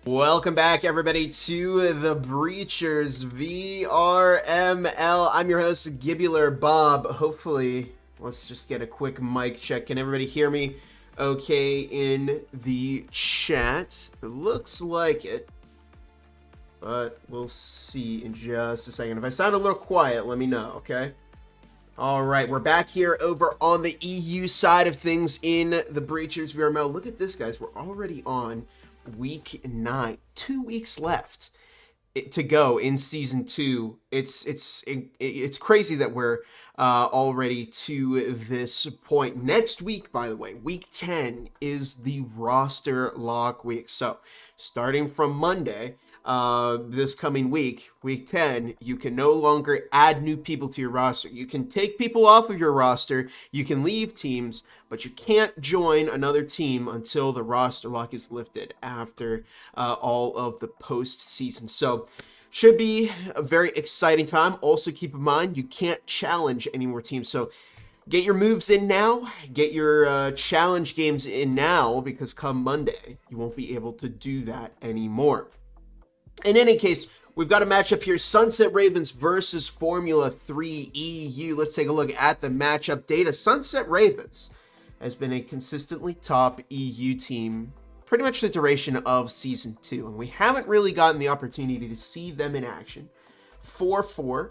Welcome back, everybody, to the Breachers VRML. I'm your host, Gibular Bob. Hopefully, let's just get a quick mic check. Can everybody hear me okay in the chat? It looks like it, but we'll see in just a second. If I sound a little quiet, let me know, okay? All right, we're back here over on the EU side of things in the Breachers VRML. Look at this, guys. We're already on week 9. 2 weeks left to go in season 2. It's crazy that we're already to this point. Next week, by the way, week 10 is the roster lock week. So starting from Monday, this coming week, week 10, you can no longer add new people to your roster. You can take people off of your roster, you can leave teams, but you can't join another team until the roster lock is lifted after all of the postseason. So should be a very exciting time. Also keep in mind, you can't challenge any more teams. So get your moves in now, get your challenge games in now, because come Monday, you won't be able to do that anymore. In any case, we've got a matchup here, SunsetRavens versus Formula 3 EU. Let's take a look at the matchup data. SunsetRavens has been a consistently top EU team pretty much the duration of Season 2, and we haven't really gotten the opportunity to see them in action. 4-4.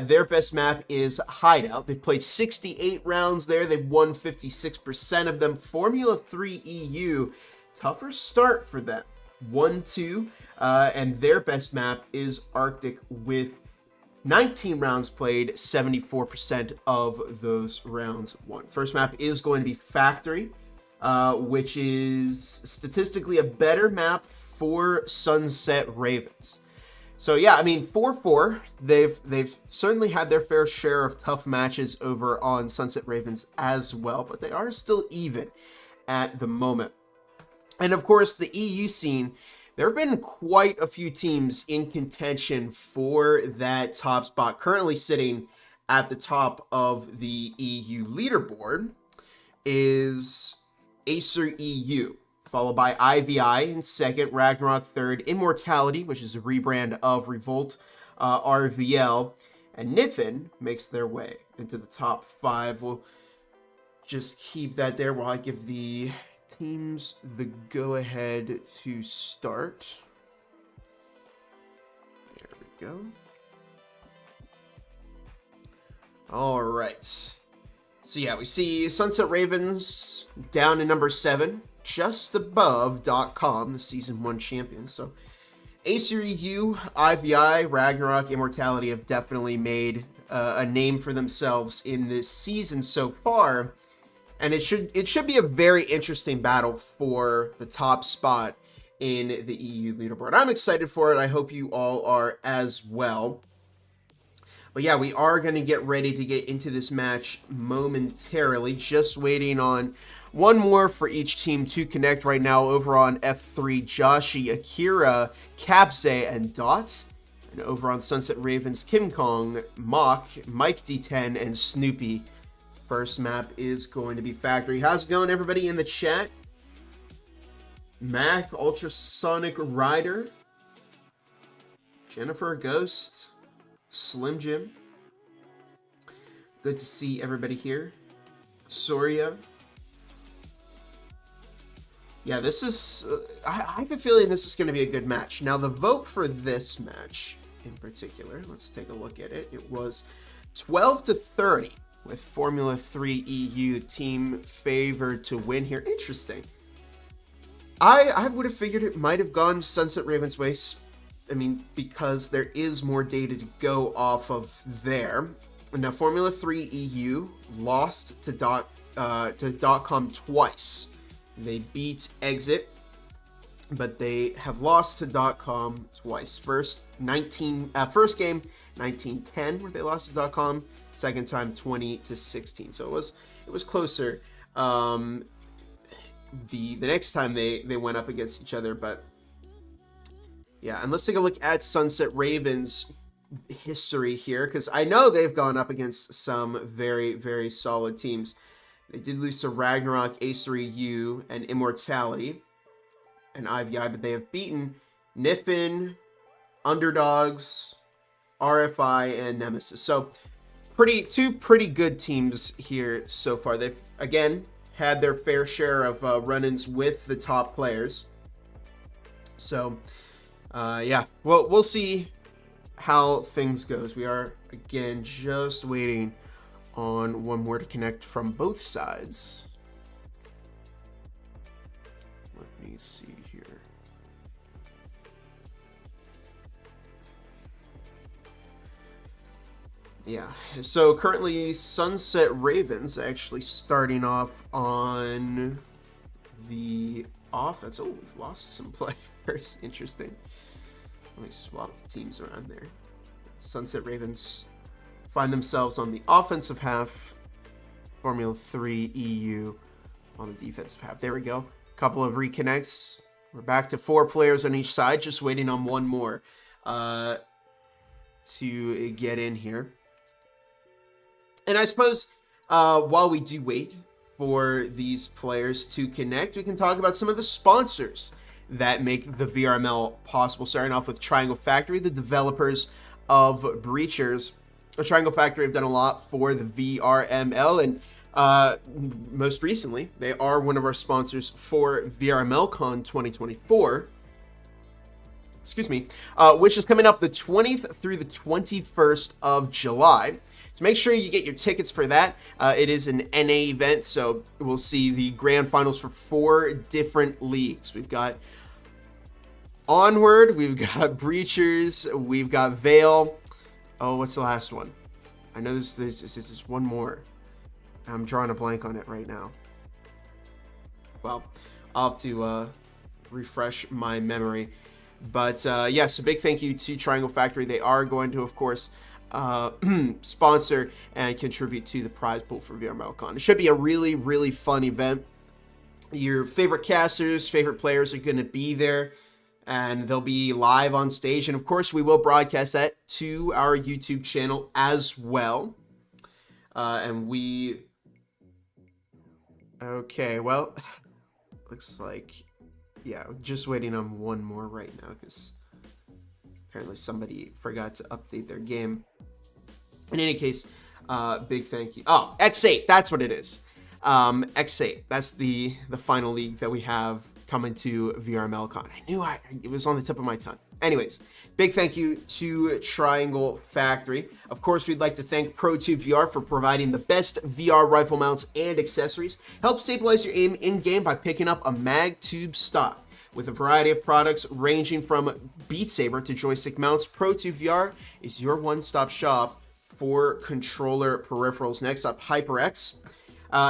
Their best map is Hideout. They've played 68 rounds there. They've won 56% of them. Formula 3 EU, tougher start for them. 1-2, and their best map is Arctic with 19 rounds played, 74% of those rounds won. First map is going to be Factory, which is statistically a better map for SunsetRavens. So yeah, I mean, 4-4, they've certainly had their fair share of tough matches over on SunsetRavens as well, but they are still even at the moment. And of course, the EU scene, there have been quite a few teams in contention for that top spot. Currently sitting at the top of the EU leaderboard is Acer EU, followed by IVI in second, Ragnarok third, Immortality, which is a rebrand of Revolt, RVL, and Niffin makes their way into the top 5. We'll just keep that there while I give the teams the go-ahead to start. There we go. All right. So yeah, we see SunsetRavens down in number 7, just above .com, the Season 1 champions. So A3U, IVI, Ragnarok, Immortality have definitely made a name for themselves in this season so far. And it should be a very interesting battle for the top spot in the EU leaderboard. I'm excited for it. I hope you all are as well. But yeah, we are going to get ready to get into this match momentarily. Just waiting on one more for each team to connect right now. Over on F3, Joshi, Akira, Capze, and Dot. And over on SunsetRavens, Kim Kong, Mock, Mike D10, and Snoopy. First map is going to be Factory. How's it going, everybody in the chat? Mac, Ultrasonic Rider, Jennifer, Ghost, Slim Jim. Good to see everybody here. Soria. Yeah, this is... I have a feeling this is going to be a good match. Now, the vote for this match in particular, let's take a look at it. It was 12-30 with Formula 3 EU team favored to win here. Interesting. I would have figured it might have gone SunsetRavens' way. I mean, because there is more data to go off of there. Now, Formula 3 EU lost to .com twice. They beat Exit, but they have lost to .com twice. First game 1910, where they lost to .com. Second time 20-16. So it was closer. The next time they went up against each other, but yeah. And let's take a look at SunsetRavens history here, because I know they've gone up against some very, very solid teams. They did lose to Ragnarok, A3U, and Immortality, and IVI, but they have beaten Niffin, Underdogs, RFI, and Nemesis. So two pretty good teams here so far. They've, again, had their fair share of run-ins with the top players. So, yeah, well, we'll see how things goes. We are, again, just waiting on one more to connect from both sides. Let me see here. Yeah, so currently SunsetRavens actually starting off on the offense. Oh, we've lost some players. Interesting. Let me swap the teams around there. SunsetRavens find themselves on the offensive half. Formula 3 EU on the defensive half. There we go. Couple of reconnects. We're back to 4 players on each side, just waiting on one more to get in here. And I suppose while we do wait for these players to connect, we can talk about some of the sponsors that make the VRML possible. Starting off with Triangle Factory, the developers of Breachers. Triangle Factory have done a lot for the VRML, and most recently, they are one of our sponsors for VRMLCon 2024. Excuse me, which is coming up the 20th through the 21st of July. So make sure you get your tickets for that. It is an NA event, so we'll see the grand finals for 4 different leagues. We've got Onward, we've got Breachers, we've got Veil. Oh, what's the last one? I know this is one more. I'm drawing a blank on it right now. Well, I'll have to refresh my memory. But yeah, so big thank you to Triangle Factory. They are going to, of course, sponsor and contribute to the prize pool for VRMLCon. It should be a really, really fun event. Your favorite casters, favorite players are going to be there, and they'll be live on stage. And of course, we will broadcast that to our YouTube channel as well. Okay, well, looks like, yeah, just waiting on one more right now because apparently somebody forgot to update their game. In any case, big thank you. Oh, X8, that's what it is. X8, that's the final league that we have coming to VRML Con. I knew it was on the tip of my tongue. Anyways, big thank you to Triangle Factory. Of course, we'd like to thank ProTube VR for providing the best VR rifle mounts and accessories. Help stabilize your aim in-game by picking up a mag tube stock. With a variety of products ranging from Beat Saber to joystick mounts, ProTube VR is your one-stop shop for controller peripherals. Next up, HyperX.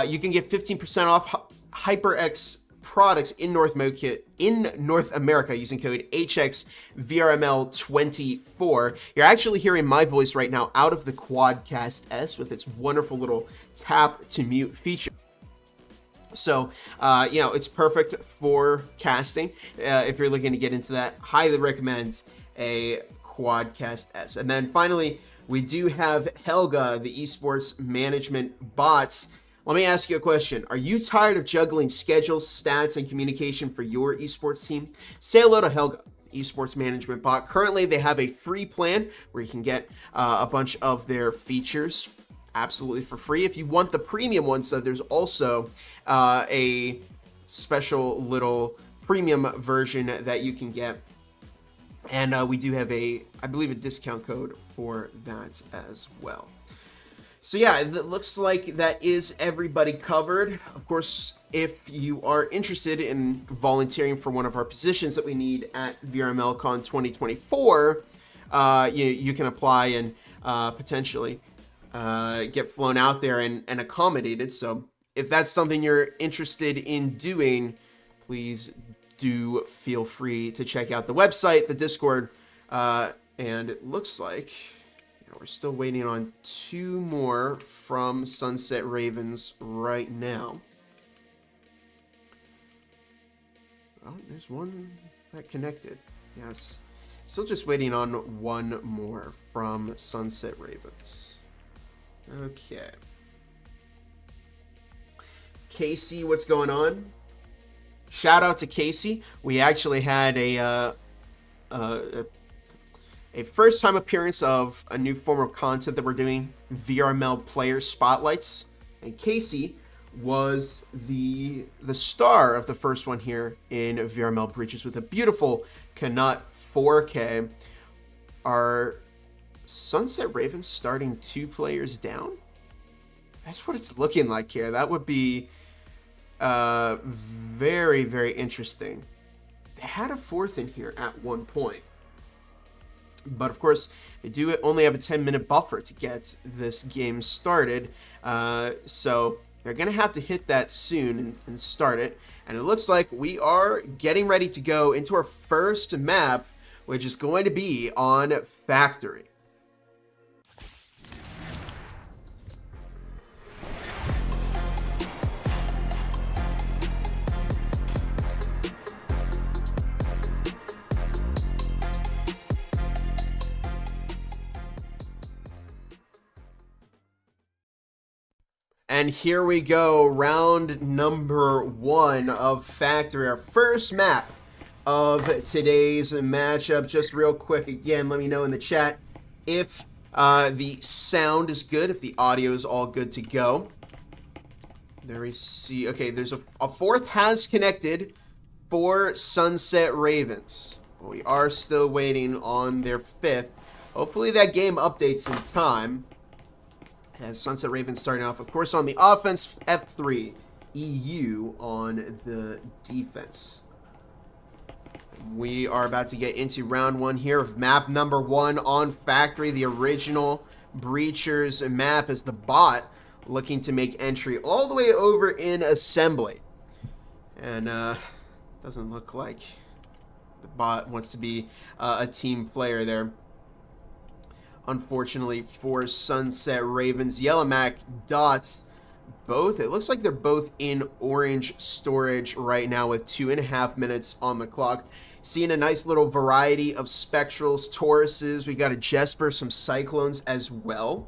You can get 15% off HyperX products in North America using code HXVRML24. You're actually hearing my voice right now out of the Quadcast S with its wonderful little tap to mute feature. So, it's perfect for casting. If you're looking to get into that, highly recommend a Quadcast S. And then finally, we do have Helga, the esports management bot. Let me ask you a question. Are you tired of juggling schedules, stats, and communication for your esports team? Say hello to Helga, esports management bot. Currently, they have a free plan where you can get a bunch of their features absolutely for free. If you want the premium ones, though, there's also a special little premium version that you can get. And we do have I believe, a discount code for that as well. So yeah, it looks like that is everybody covered. Of course, if you are interested in volunteering for one of our positions that we need at VRMLCon 2024, you can apply and potentially get flown out there and accommodated. So if that's something you're interested in doing, please do feel free to check out the website, the Discord, and it looks like we're still waiting on 2 more from SunsetRavens right now. Oh, there's one that connected. Yes, still just waiting on 1 more from SunsetRavens. Okay. Casey, what's going on? Shout out to Casey. We actually had a first-time appearance of a new form of content that we're doing, VRML Player Spotlights. And Casey was the star of the first one here in VRML Breaches with a beautiful Canut 4K. Are SunsetRavens starting 2 players down? That's what it's looking like here. That would be very, very interesting. They had a 4th in here at one point. But of course, they do only have a 10-minute buffer to get this game started. So they're going to have to hit that soon and start it. And it looks like we are getting ready to go into our first map, which is going to be on Factory. And here we go, round number 1 of Factory, our first map of today's matchup. Just real quick, again, let me know in the chat if the sound is good, if the audio is all good to go. There we see, okay, there's a 4th has connected for SunsetRavens. But we are still waiting on their 5th. Hopefully that game updates in time. As SunsetRavens starting off, of course, on the offense, F3, EU on the defense. We are about to get into round 1 here of map number 1 on Factory, the original Breachers map, as the bot looking to make entry all the way over in Assembly. And doesn't look like the bot wants to be a team player there. Unfortunately for SunsetRavens, Yellowmac, Dot, both, it looks like they're both in orange storage right now with 2.5 minutes on the clock. Seeing a nice little variety of Spectrals, Tauruses. We got a Jesper, some Cyclones as well.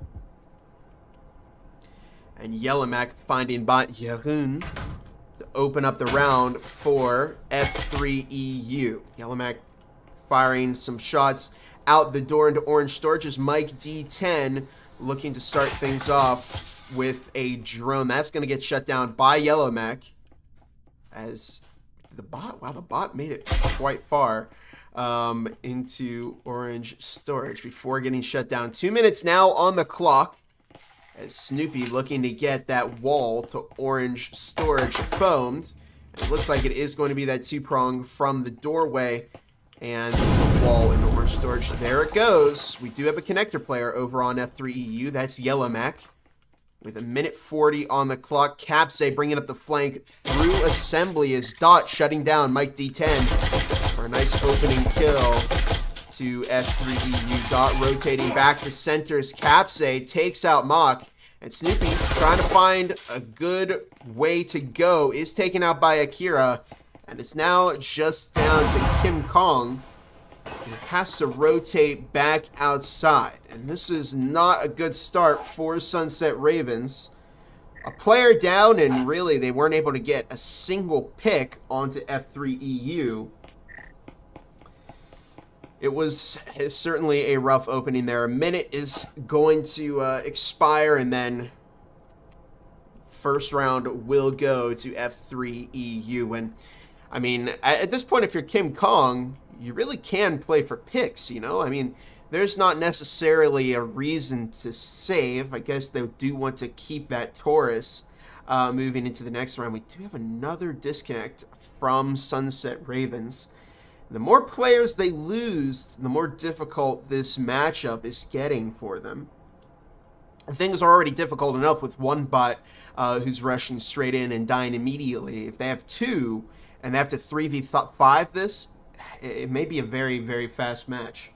And Yellowmac finding bot Yerun to open up the round for F3 EU. Yellowmac firing some shots out the door into orange storage as Mike D10 looking to start things off with a drone. That's going to get shut down by Yellow Mac. As the bot made it quite far into orange storage before getting shut down. 2 minutes now on the clock as Snoopy looking to get that wall to orange storage foamed. It looks like it is going to be that two-prong from the doorway and the wall in orange storage. There it goes. We do have a connector player over on F3EU. That's Yellow Mac. With 1:40 on the clock, Capsay bringing up the flank through assembly as Dot shutting down Mike D10 for a nice opening kill to F3EU. Dot rotating back to center as Capsay takes out Mock. And Snoopy, trying to find a good way to go, is taken out by Akira. And it's now just down to Kim Kong. He has to rotate back outside. And this is not a good start for SunsetRavens. A player down, and really they weren't able to get a single pick onto F3EU. It was certainly a rough opening there. A minute is going to expire, and then first round will go to F3EU. And I mean, at this point, if you're Kim Kong, you really can play for picks, you know? I mean, there's not necessarily a reason to save. I guess they do want to keep that Taurus moving into the next round. We do have another disconnect from SunsetRavens. The more players they lose, the more difficult this matchup is getting for them. Things are already difficult enough with one bot who's rushing straight in and dying immediately. If they have two and they have to 3v5 this, it may be a very, very fast match.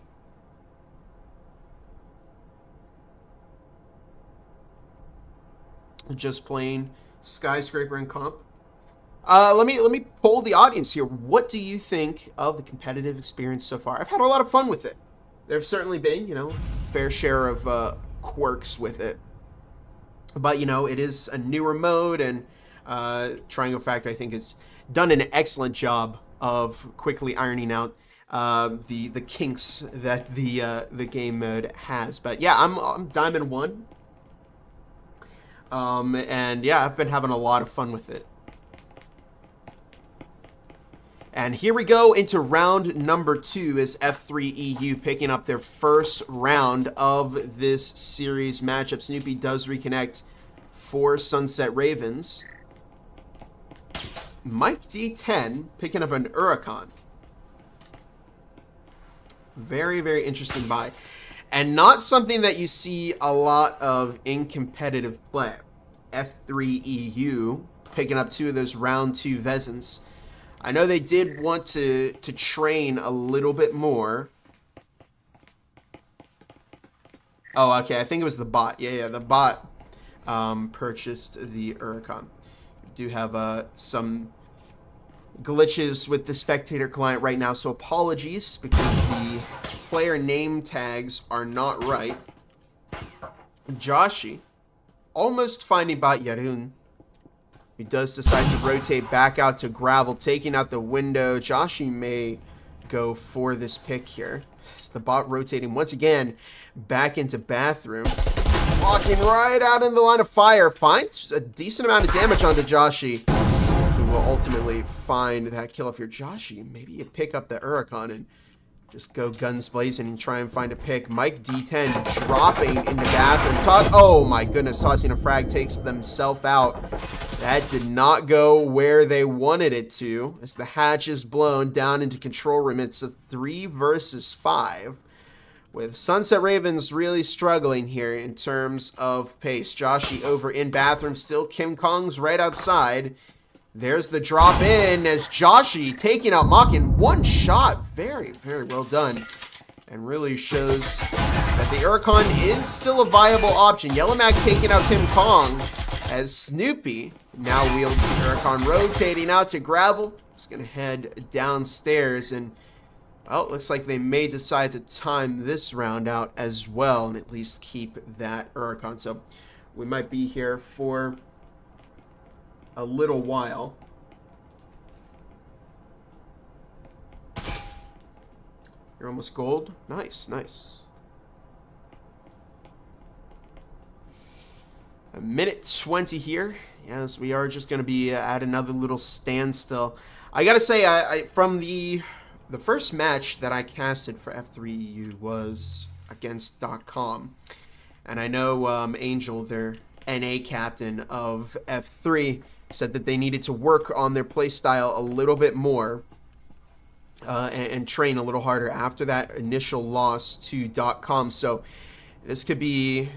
Just playing Skyscraper and Comp. Let me poll the audience here. What do you think of the competitive experience so far? I've had a lot of fun with it. There have certainly been, you know, fair share of quirks with it. But, you know, it is a newer mode, and Triangle Factory, I think, has done an excellent job of quickly ironing out the kinks that the game mode has. But yeah, I'm Diamond 1. And yeah, I've been having a lot of fun with it. And here we go into round number 2 as F3EU picking up their first round of this series matchup. Snoopy does reconnect for SunsetRavens. Mike D10 picking up an Huracan. Very, very interesting buy. And not something that you see a lot of in competitive play. F3EU picking up 2 of those round 2 Vezins. I know they did want to train a little bit more. Oh, okay. I think it was the bot. Yeah, the bot purchased the Huracan. Do have some glitches with the spectator client right now, so apologies because the player name tags are not right. Joshi almost finding bot Yarun. He does decide to rotate back out to gravel, taking out the window. Joshi may go for this pick here. It's the bot rotating once again back into bathroom. Walking right out in the line of fire. Finds a decent amount of damage onto Joshi, who will ultimately find that kill. If you're Joshi, maybe you pick up the Huracan and just go guns blazing and try and find a pick. Mike D10 dropping into bathroom. Oh my goodness, tossing a frag takes themselves out. That did not go where they wanted it to, as the hatch is blown down into control room. It's a 3 versus 5, with SunsetRavens really struggling here in terms of pace. Joshi over in bathroom still. Kim Kong's right outside. There's the drop in as Joshi taking out Mock in one shot. Very, very well done. And really shows that the Huracan is still a viable option. Yellow Mac taking out Kim Kong as Snoopy now wields the Huracan, rotating out to gravel. He's going to head downstairs, and well, it looks like they may decide to time this round out as well and at least keep that Huracan. So we might be here for a little while. You're almost gold. Nice, nice. A minute 20 here. Yes, we are just going to be at another little standstill. I got to say, from the first match that I casted for F3EU was against .com. And I know Angel, their NA captain of F3, said that they needed to work on their playstyle a little bit more and train a little harder after that initial loss to .com. So this could be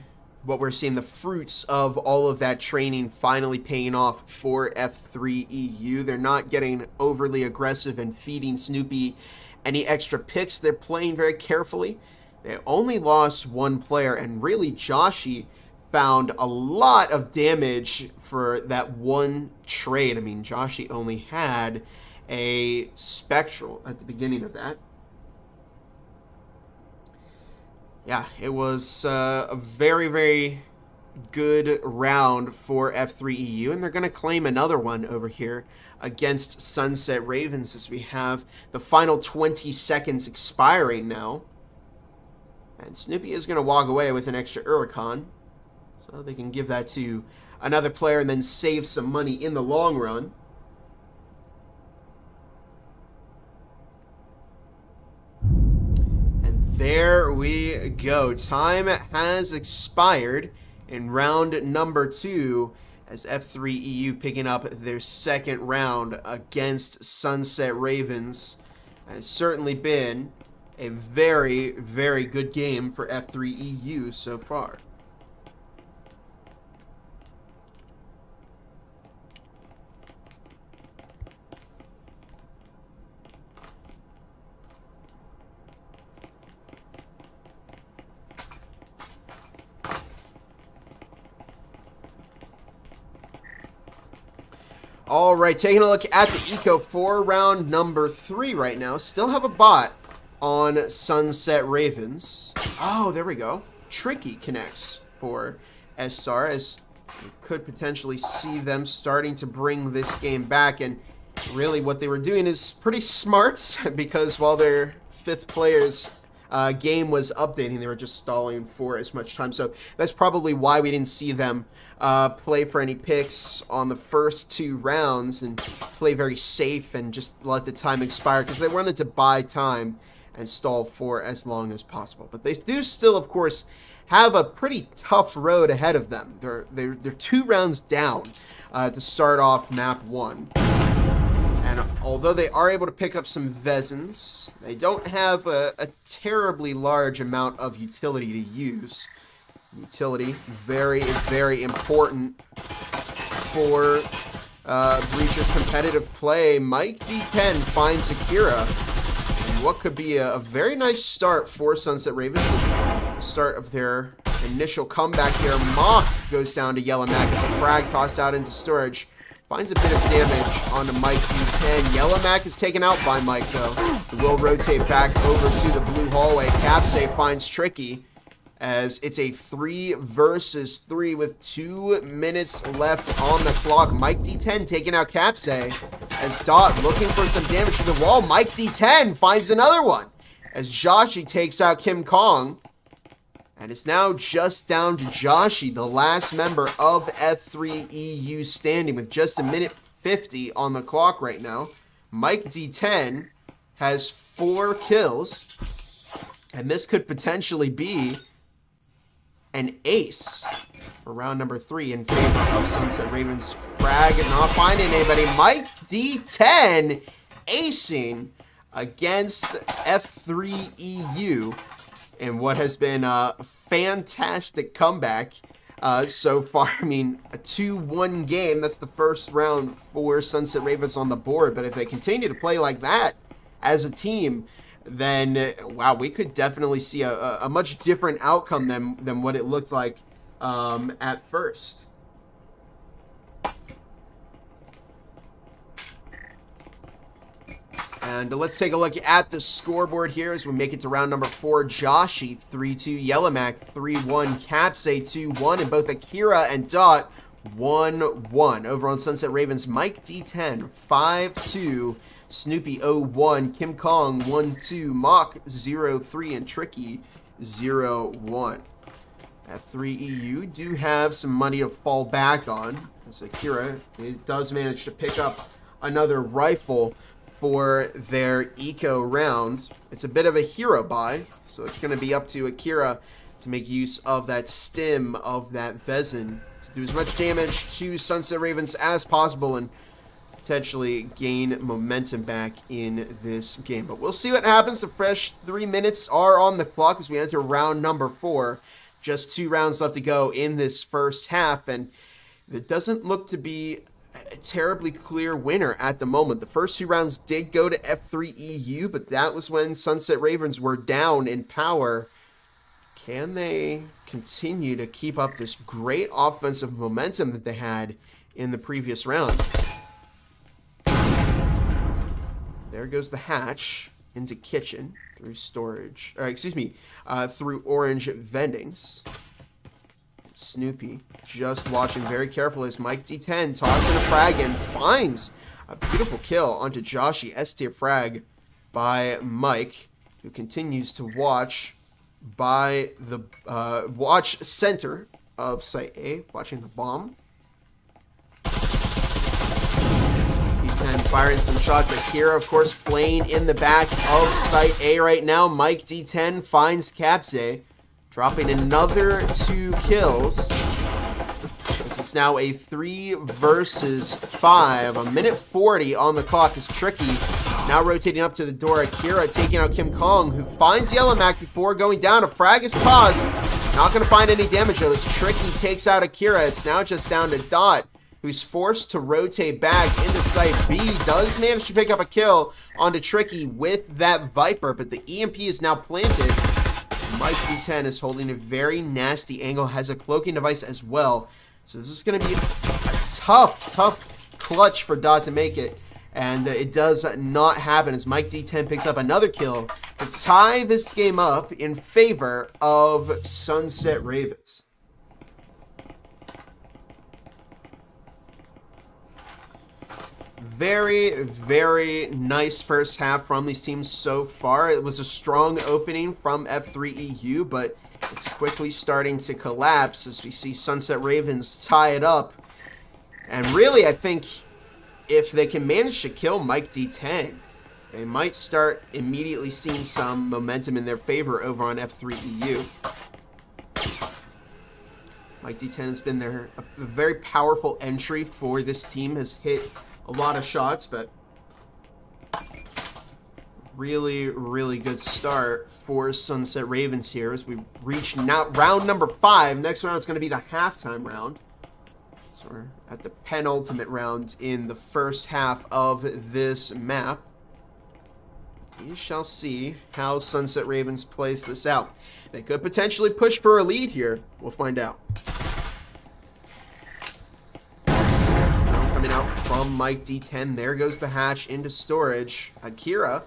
what we're seeing, the fruits of all of that training finally paying off for F3EU. They're not getting overly aggressive and feeding Snoopy any extra picks. They're playing very carefully. They only lost one player, and really Joshi found a lot of damage for that one trade. I mean, Joshi only had a Spectral at the beginning of that. Yeah, it was a very, very good round for F3EU, and they're going to claim another one over here against SunsetRavens as we have the final 20 seconds expiring now. And Snoopy is going to walk away with an extra Uricon, so they can give that to another player and then save some money in the long run. There we go. Time has expired in round number 2 as F3EU picking up their second round against SunsetRavens. It's certainly been a very, very good game for F3EU so far. All right, taking a look at the Eco for round number 3 right now. Still have a bot on SunsetRavens. Oh, there we go. Tricky connects for SR, as you could potentially see them starting to bring this game back. And really what they were doing is pretty smart, because while their 5th player's game was updating, they were just stalling for as much time. So that's probably why we didn't see them play for any picks on the first 2 rounds and play very safe and just let the time expire, because they wanted to buy time and stall for as long as possible. But they do still, of course, have a pretty tough road ahead of them. They're 2 rounds down to start off map 1. And although they are able to pick up some Vezins, they don't have a terribly large amount of utility to use. Utility, very, very important for Breacher's competitive play. Mike D10 finds Akira. And what could be a very nice start for SunsetRavens. The start of their initial comeback here. Mock goes down to Yellow Mac as a frag tossed out into storage. Finds a bit of damage onto Mike D10. Yellow Mac is taken out by Mike, though. Will rotate back over to the blue hallway. Capsay finds Tricky, as it's a 3 versus 3 with 2 minutes left on the clock. Mike D10 taking out Capsay, as Dot looking for some damage to the wall. Mike D10 finds another one, as Joshi takes out Kim Kong. And it's now just down to Joshi, the last member of F3EU standing, with just a minute 50 on the clock right now. Mike D10 has 4 kills, and this could potentially be an ace for round number 3 in favor of SunsetRavens. Frag not finding anybody. Mike D10 acing against F3EU in what has been a fantastic comeback so far. I mean, a 2-1 game. That's the first round for SunsetRavens on the board. But if they continue to play like that as a team, then, wow, we could definitely see a much different outcome than what it looked like at first. And let's take a look at the scoreboard here as we make it to round number 4. Joshi 3-2, Yellow Mac 3-1, Capsay 2-1, and both Akira and Dot 1-1. Over on SunsetRavens, Mike D10 5-2, Snoopy 0-1, Kim Kong 1-2, Mock 0-3, and Tricky 0-1. F3EU do have some money to fall back on, as Akira does manage to pick up another rifle for their eco round. It's a bit of a hero buy, so it's going to be up to Akira to make use of that stim of that Vezin to do as much damage to SunsetRavens as possible and potentially gain momentum back in this game. But we'll see what happens. The fresh 3 minutes are on the clock as we enter round number 4. Just 2 rounds left to go in this first half, and it doesn't look to be a terribly clear winner at the moment. The first 2 rounds did go to F3EU, but that was when SunsetRavens were down in power. Can they continue to keep up this great offensive momentum that they had in the previous round? There goes the hatch into kitchen through storage, through orange vendings. Snoopy just watching very carefully as Mike D10 tosses in a frag and finds a beautiful kill onto Joshi. S-tier frag by Mike, who continues to watch by the watch center of Site A, watching the bomb. D10 firing some shots. Akira, of course, playing in the back of Site A right now. Mike D10 finds Capse, dropping another 2 kills. It's now a 3 versus 5. A minute 40 on the clock is Tricky. Now rotating up to the door. Akira taking out Kim Kong, who finds Yellow Mac before going down. A frag is tossed. Not going to find any damage though as Tricky takes out Akira. It's now just down to Dot, who's forced to rotate back into Site B. Does manage to pick up a kill onto Tricky with that Viper, but the EMP is now planted. Mike D10 is holding a very nasty angle, has a cloaking device as well. So this is going to be a tough clutch for Dot to make it. And it does not happen as Mike D10 picks up another kill to tie this game up in favor of SunsetRavens. Very, very nice first half from these teams so far. It was a strong opening from F3EU, but it's quickly starting to collapse as we see SunsetRavens tie it up. And really, I think if they can manage to kill Mike D10, they might start immediately seeing some momentum in their favor over on F3EU. Mike D10 has been there, a very powerful entry for this team, has hit a lot of shots, but really, really good start for SunsetRavens here as we reach now round number 5. Next round is going to be the halftime round. So we're at the penultimate round in the first half of this map. We shall see how SunsetRavens plays this out. They could potentially push for a lead here. We'll find out. Coming out from Mike D10. There goes the hatch into storage. Akira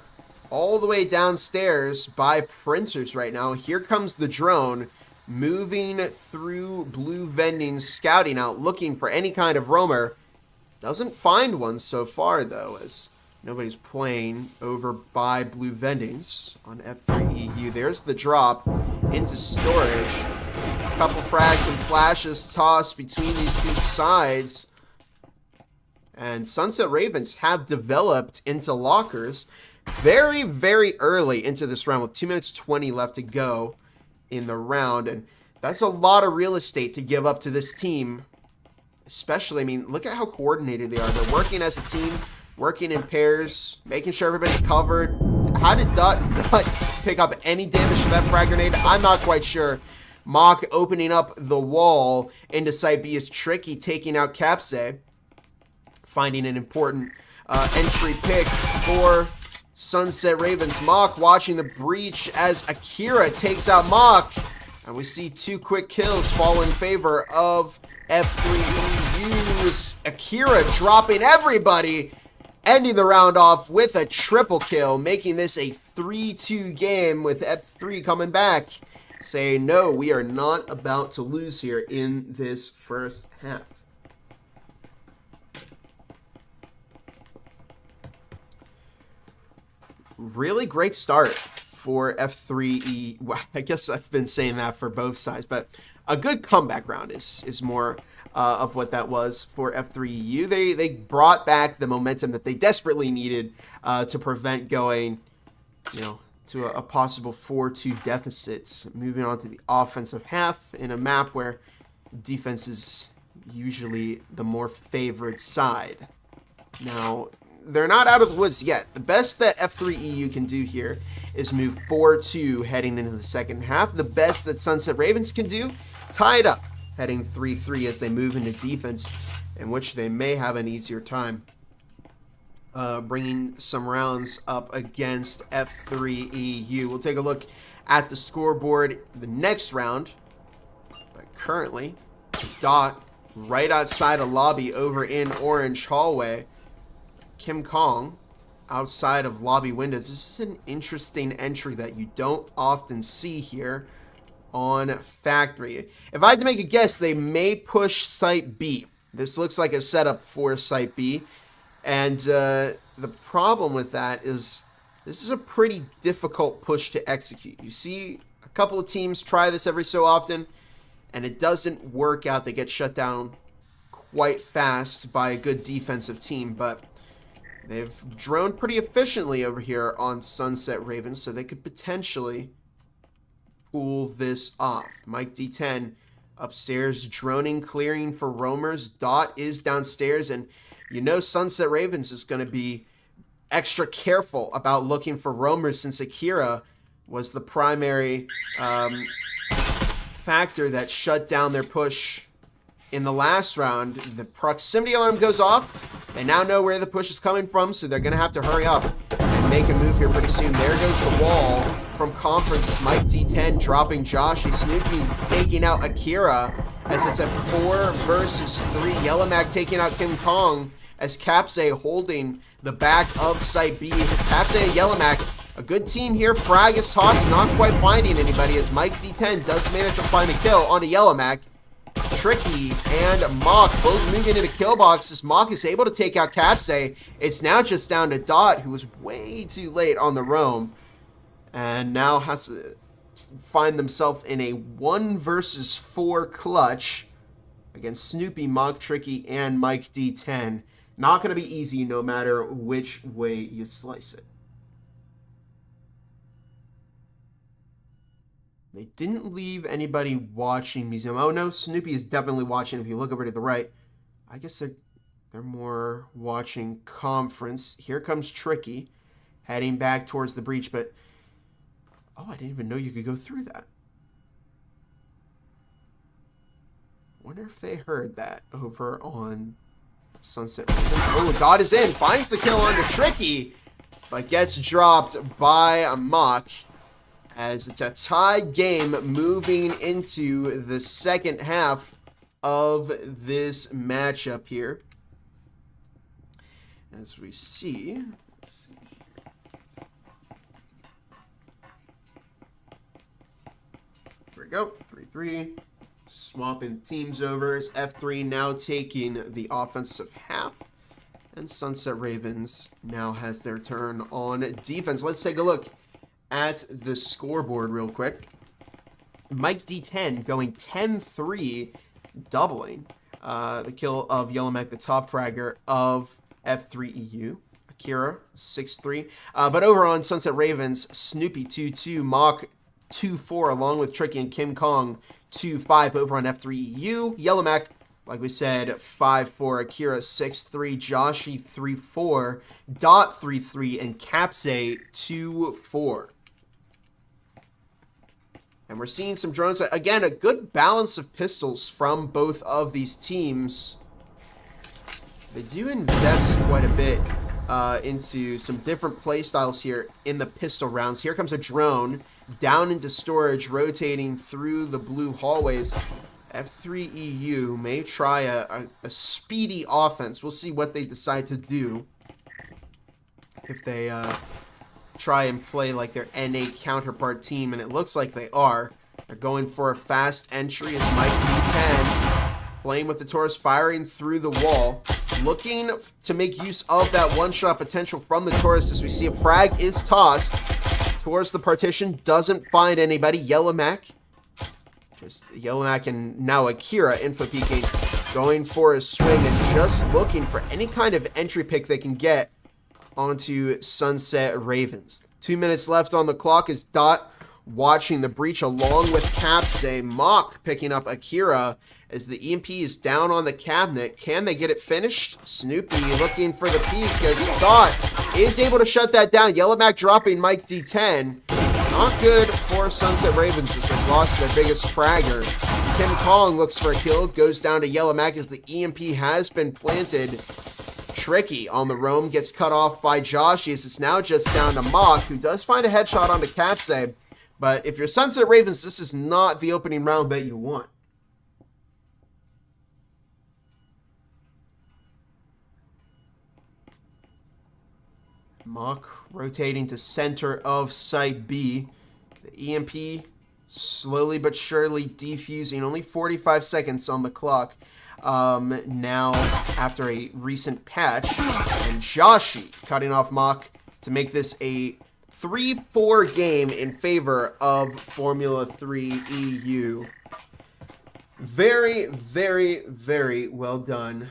all the way downstairs by printers right now. Here comes the drone moving through blue vending, scouting out, looking for any kind of roamer. Doesn't find one so far though, as nobody's playing over by blue vendings on F3EU. There's the drop into storage. A couple frags and flashes tossed between these two sides. And SunsetRavens have developed into lockers very, very early into this round with 2 minutes 20 left to go in the round. And that's a lot of real estate to give up to this team. Especially, I mean, look at how coordinated they are. They're working as a team, working in pairs, making sure everybody's covered. How did Dot not pick up any damage to that frag grenade? I'm not quite sure. Mock opening up the wall into Site B is Tricky, taking out Capse. Finding an important entry pick for SunsetRavens. Mock watching the breach as Akira takes out Mock. And we see 2 quick kills fall in favor of F3EU's Akira dropping everybody, ending the round off with a triple kill, making this a 3-2 game with F3 coming back, saying, no, we are not about to lose here in this first half. Really great start for F3E. Well, I guess I've been saying that for both sides, but a good comeback round is more of what that was for F3EU. They brought back the momentum that they desperately needed to prevent going, to a possible 4-2 deficit. Moving on to the offensive half in a map where defense is usually the more favored side. Now, they're not out of the woods yet. The best that F3EU can do here is move 4-2 heading into the second half. The best that SunsetRavens can do, tie it up, heading 3-3 as they move into defense, in which they may have an easier time bringing some rounds up against F3EU. We'll take a look at the scoreboard the next round. But currently, Dot right outside a lobby over in Orange Hallway. Kim Kong outside of lobby windows. This is an interesting entry that you don't often see here on Factory. If I had to make a guess, they may push Site B. This looks like a setup for Site B. And the problem with that is this is a pretty difficult push to execute. You see a couple of teams try this every so often, and it doesn't work out. They get shut down quite fast by a good defensive team, but they've droned pretty efficiently over here on SunsetRavens, so they could potentially pull this off. Mike D10 upstairs, droning, clearing for roamers. Dot is downstairs, and SunsetRavens is going to be extra careful about looking for roamers since Akira was the primary factor that shut down their push in the last round. The proximity alarm goes off. They now know where the push is coming from, so they're going to have to hurry up and make a move here pretty soon. There goes the wall from Conference. It's Mike D10 dropping Joshy. Snoopy taking out Akira as it's a 4 versus 3. Yellow Mag taking out Kim Kong as Capsay holding the back of Site B. Capsay and Yellow Mag, a good team here. Frag is tossed, not quite finding anybody as Mike D10 does manage to find a kill on a Yellow Mag. Tricky and Mock both moving into kill boxes. Mock is able to take out Capsay. It's now just down to Dot, who was way too late on the roam, and now has to find themselves in a 1 versus 4 clutch against Snoopy, Mock, Tricky, and Mike D10. Not going to be easy no matter which way you slice it. They didn't leave anybody watching Museum. Oh no, Snoopy is definitely watching. If you look over to the right, I guess they're more watching Conference. Here comes Tricky, heading back towards the breach, but oh, I didn't even know you could go through that. Wonder if they heard that over on SunsetRavens. Oh, Dot is in, finds the kill onto Tricky, but gets dropped by a Mock. As it's a tied game moving into the second half of this matchup here. As we see, let's see here. Here we go, 3-3. Swapping teams over as F3 now taking the offensive half. And SunsetRavens now has their turn on defense. Let's take a look at the scoreboard real quick. Mike D10 going 10-3, doubling the kill of Yellow Mac, the top fragger of F3EU. Akira 6-3. But over on SunsetRavens, Snoopy 2-2, Mock 2-4, along with Tricky and Kim Kong 2-5 over on F3EU. Yellow Mac, like we said, 5-4, Akira 6-3, Joshy 3-4, Dot 3-3, and Capsay 2-4. And we're seeing some drones. Again, a good balance of pistols from both of these teams. They do invest quite a bit into some different playstyles here in the pistol rounds. Here comes a drone down into storage, rotating through the blue hallways. F3EU may try a speedy offense. We'll see what they decide to do. If they try and play like their NA counterpart team, and it looks like they are. They're going for a fast entry as Mike D10 playing with the Taurus, firing through the wall, looking to make use of that one-shot potential from the Taurus as we see a frag is tossed towards the partition, doesn't find anybody. Yellow Mac Just Yellowmac and now Akira info peeking, going for a swing and just looking for any kind of entry pick they can get onto SunsetRavens. 2 minutes left on the clock as Dot watching the breach along with Capsay. Mock picking up Akira as the EMP is down on the cabinet. Can they get it finished? Snoopy looking for the peek as Dot is able to shut that down. Yellowmac dropping Mike D10. Not good for SunsetRavens as they've lost their biggest fragger. Kim Kong looks for a kill, goes down to Yellowmac as the EMP has been planted. Tricky on the roam, gets cut off by Joshi as it's now just down to Mock, who does find a headshot onto Capsay. But if you're SunsetRavens, this is not the opening round that you want. Mock rotating to center of site B. The EMP slowly but surely defusing. Only 45 seconds on the clock. Now after a recent patch. And Joshi cutting off Mock to make this a 3-4 game in favor of Formula 3 EU. Very, very, very well done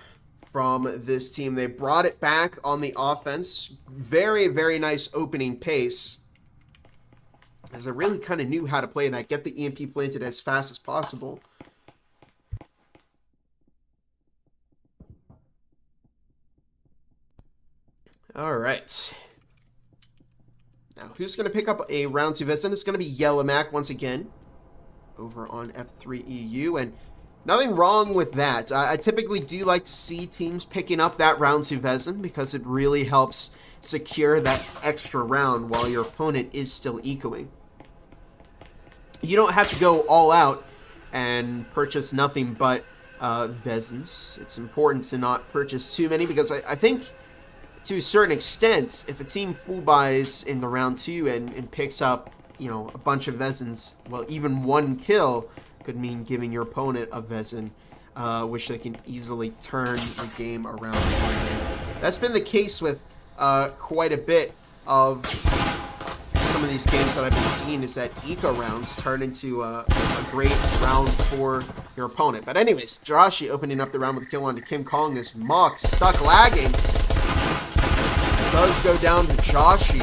from this team. They brought it back on the offense. Very, very nice opening pace, as they really kind of knew how to play that. Get the EMP planted as fast as possible. All right. Now, who's going to pick up a round 2 Vezin? It's going to be Yellowmac once again over on F3 EU, and nothing wrong with that. I typically do like to see teams picking up that round 2 Vezin because it really helps secure that extra round while your opponent is still ecoing. You don't have to go all out and purchase nothing but Vezins. It's important to not purchase too many because I think to a certain extent, if a team full buys in the round 2 and picks up, you know, a bunch of Vezins, well, even one kill could mean giving your opponent a Vezin, which they can easily turn the game around. That's been the case with quite a bit of some of these games that I've been seeing, is that eco rounds turn into a great round for your opponent. But anyways, Joshi opening up the round with a kill on to Kim Kong as Mock stuck lagging. Does go down to Joshi.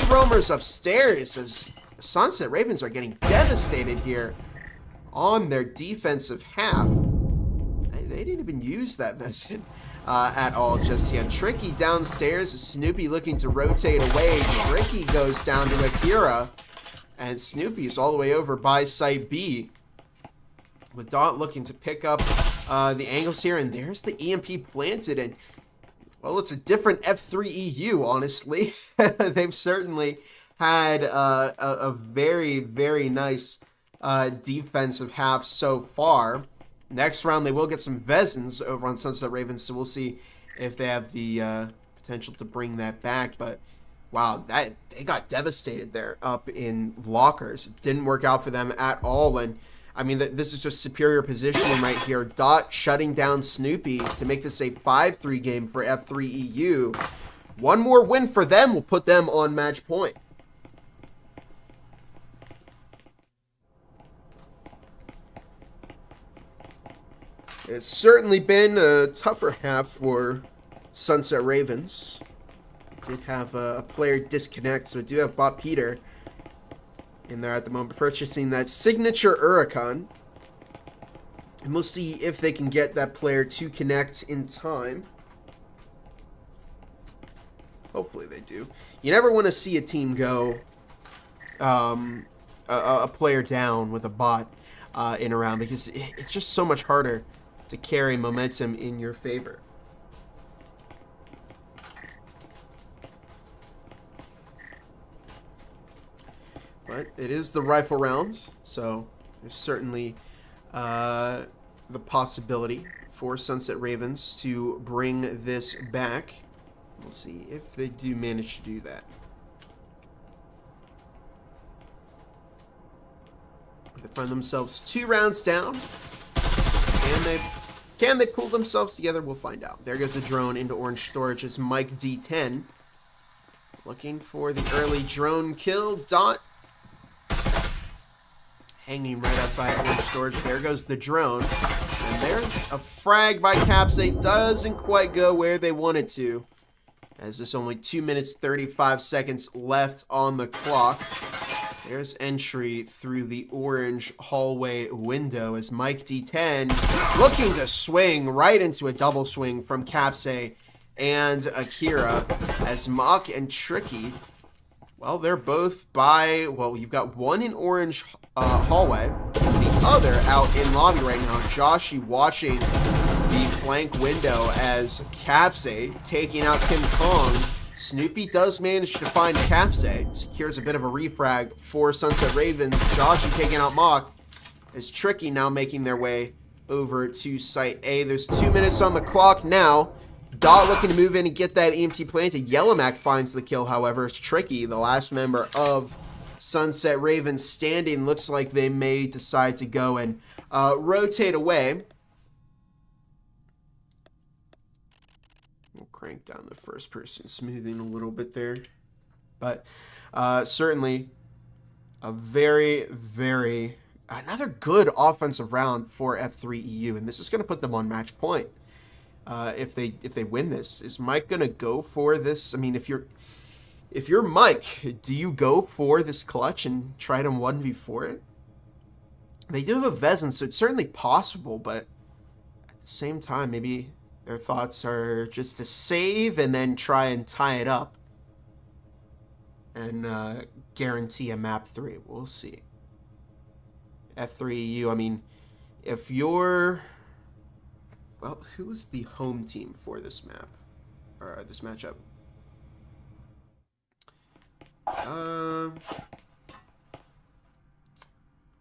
2 roamers upstairs as SunsetRavens are getting devastated here on their defensive half. They didn't even use that Vezin at all just yet. Tricky downstairs. Snoopy looking to rotate away. Tricky goes down to Akira. And Snoopy is all the way over by site B. With Dot looking to pick up the angles here. And there's the EMP planted. And, well, it's a different F3 EU, honestly. They've certainly had a very, very nice defensive half so far. Next round, they will get some Vezins over on SunsetRavens, so we'll see if they have the potential to bring that back. But, wow, they got devastated there up in lockers. It didn't work out for them at all, and, I mean, this is just superior positioning right here. Dot shutting down Snoopy to make this a 5-3 game for F3 EU. One more win for them will put them on match point. It's certainly been a tougher half for SunsetRavens. Did have a player disconnect, so we do have Bob Peter in there at the moment, purchasing that signature Huracan. And we'll see if they can get that player to connect in time. Hopefully they do. You never want to see a team go a player down with a bot in a round, because it's just so much harder to carry momentum in your favor. But it is the rifle round, so there's certainly the possibility for SunsetRavens to bring this back. We'll see if they do manage to do that. They find themselves 2 rounds down. Can they pull themselves together? We'll find out. There goes a drone into orange storage as Mike D10 looking for the early drone kill. Dot hanging right outside orange storage. There goes the drone. And there's a frag by Capsay. Doesn't quite go where they want it to, as there's only 2 minutes 35 seconds left on the clock. There's entry through the orange hallway window as Mike D10 looking to swing right into a double swing from Capsay and Akira, as Mock and Tricky, well, they're both by, well, you've got one in orange hallway, the other out in lobby right now. Joshy watching the flank window as Capsay taking out Kim Kong. Snoopy does manage to find Capsay, secures a bit of a refrag for SunsetRavens. Joshy taking out Mock, as Tricky now making their way over to Site A. There's 2 minutes on the clock now. Dot looking to move in and get that EMP planted. Yellowmac finds the kill, however. It's Tricky, the last member of SunsetRavens standing. Looks like they may decide to go and rotate away. We'll crank down the first person smoothing a little bit there. But certainly a very, very, another good offensive round for F3EU. And this is going to put them on match point. If they win this. Is Mike gonna go for this? I mean, if you're Mike, do you go for this clutch and try to 1v4 it? They do have a Vezin, so it's certainly possible, but at the same time, maybe their thoughts are just to save and then try and tie it up and guarantee a map 3. We'll see. F3EU, I mean, if you're... Well, who was the home team for this map? Or this matchup?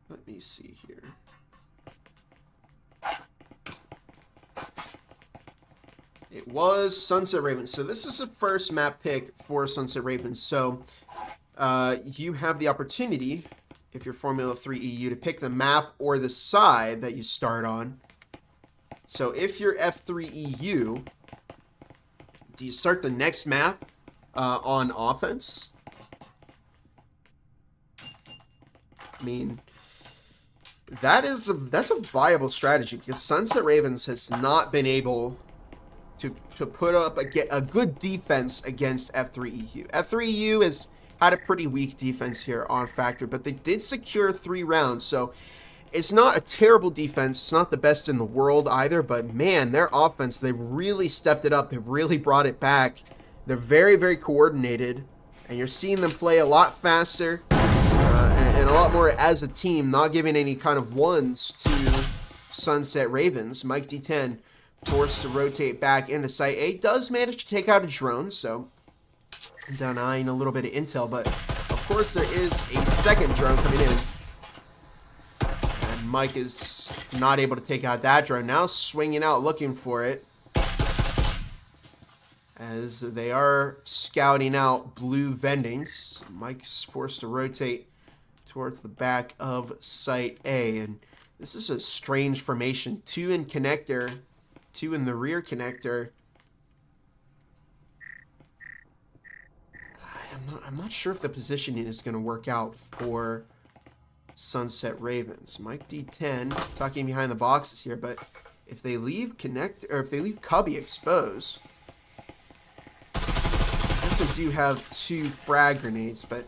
Let me see here. It was SunsetRavens. So this is a first map pick for SunsetRavens. So you have the opportunity, if you're Formula 3 EU, to pick the map or the side that you start on. So if you're F3EU, do you start the next map on offense? I mean, that's a viable strategy, because SunsetRavens has not been able to put up a good defense against F3EU. F3EU has had a pretty weak defense here on Factor, but they did secure 3 rounds, so it's not a terrible defense. It's not the best in the world either, but man, their offense, they really stepped it up. They really brought it back. They're very, very coordinated, and you're seeing them play a lot faster and a lot more as a team, not giving any kind of ones to SunsetRavens. Mike D10 forced to rotate back into Site A. Does manage to take out a drone, so denying a little bit of intel, but of course there is a second drone coming in. Mike is not able to take out that drone. Now swinging out looking for it, as they are scouting out blue vendings. Mike's forced to rotate towards the back of Site A, and this is a strange formation. 2 in connector, 2 in the rear connector. I'm not sure if the positioning is going to work out for SunsetRavens. Mike D10 tucking behind the boxes here, but if they leave if they leave Cubby exposed, I guess they do have 2 frag grenades, but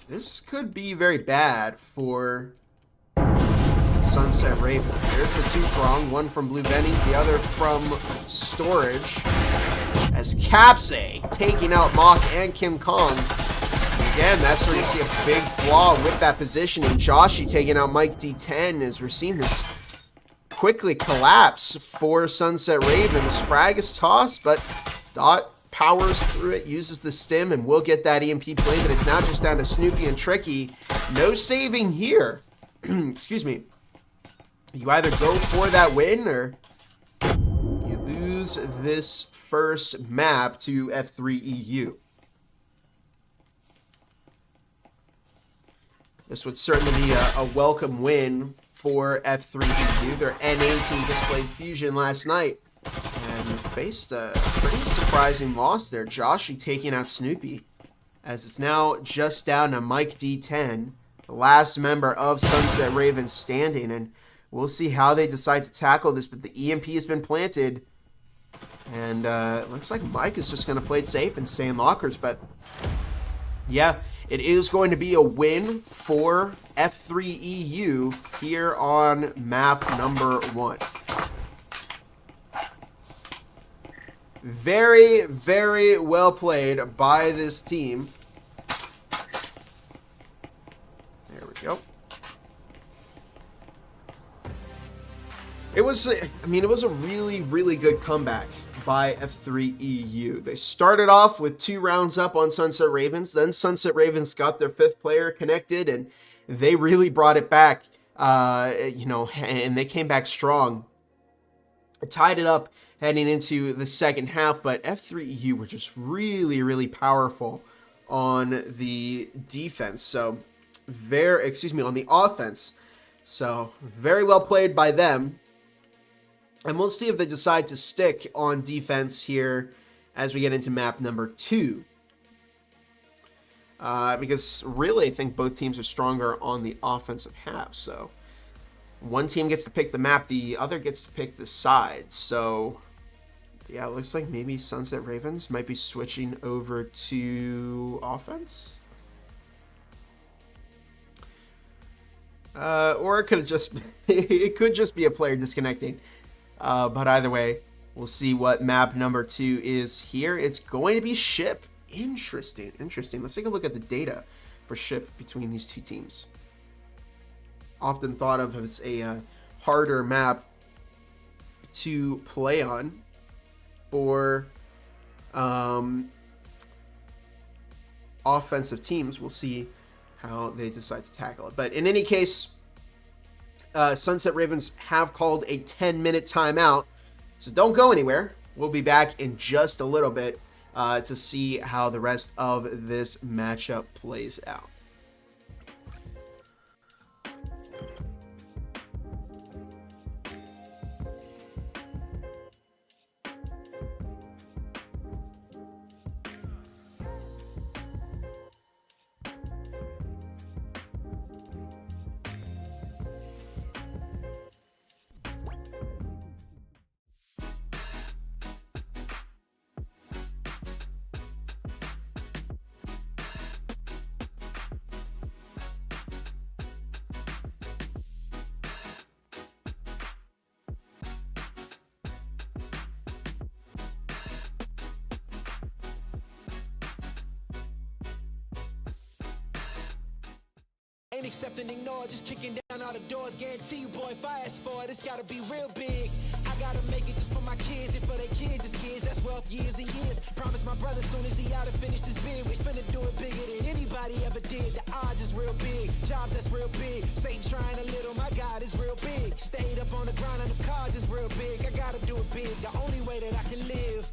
this could be very bad for SunsetRavens. There's the 2 prong, one from blue vendings, the other from storage, as Capsay taking out Mock and Kim Kong. Again, that's where you see a big flaw with that positioning. Joshy taking out Mike D10 as we're seeing this quickly collapse for SunsetRavens. Frag is tossed, but Dot powers through it, uses the stim, and will get that EMP play, but it's now just down to Snoopy and Tricky. No saving here. Excuse me. You either go for that win, or you lose this first map to F3EU. This would certainly be a welcome win for F3EU. Their NA team just played Fusion last night and faced a pretty surprising loss there. Joshy taking out Snoopy, as it's now just down to Mike D10 the last member of SunsetRavens standing, and we'll see how they decide to tackle this, but the EMP has been planted, and it looks like Mike is just going to play it safe and stay in lockers, but yeah, it is going to be a win for F3EU here on map number 1. Very, very well played by this team. There we go. It was a really, really good comeback by F3EU. They started off with 2 rounds up on SunsetRavens. Then SunsetRavens got their 5th player connected, and they really brought it back, and they came back strong. Tied it up heading into the second half, but F3EU were just really, really powerful on the defense. On the offense. So very well played by them. And we'll see if they decide to stick on defense here as we get into map number 2. Because really, I think both teams are stronger on the offensive half. So one team gets to pick the map, the other gets to pick the side. So yeah, it looks like maybe SunsetRavens might be switching over to offense. Or it could have just it could just be a player disconnecting. But either way, we'll see what map number 2 is here. It's going to be ship. Interesting. Let's take a look at the data for ship between these two teams. Often thought of as a harder map to play on for offensive teams. We'll see how they decide to tackle it. But in any case, SunsetRavens have called a 10-minute timeout, so don't go anywhere. We'll be back in just a little bit to see how the rest of this matchup plays out. Ain't accept and ignore, just kicking down all the doors. Guarantee you, boy, if I ask for it, it's gotta be real big. I gotta make it just for my kids and for their kids' kids. That's wealth years and years. Promise my brother soon as he out and finish this bid, we finna do it bigger than anybody ever did. The odds is real big, jobs that's real big. Satan trying a little, my God is real big. Stayed up on the ground and the cars is real big. I gotta do it big, the only way that I can live.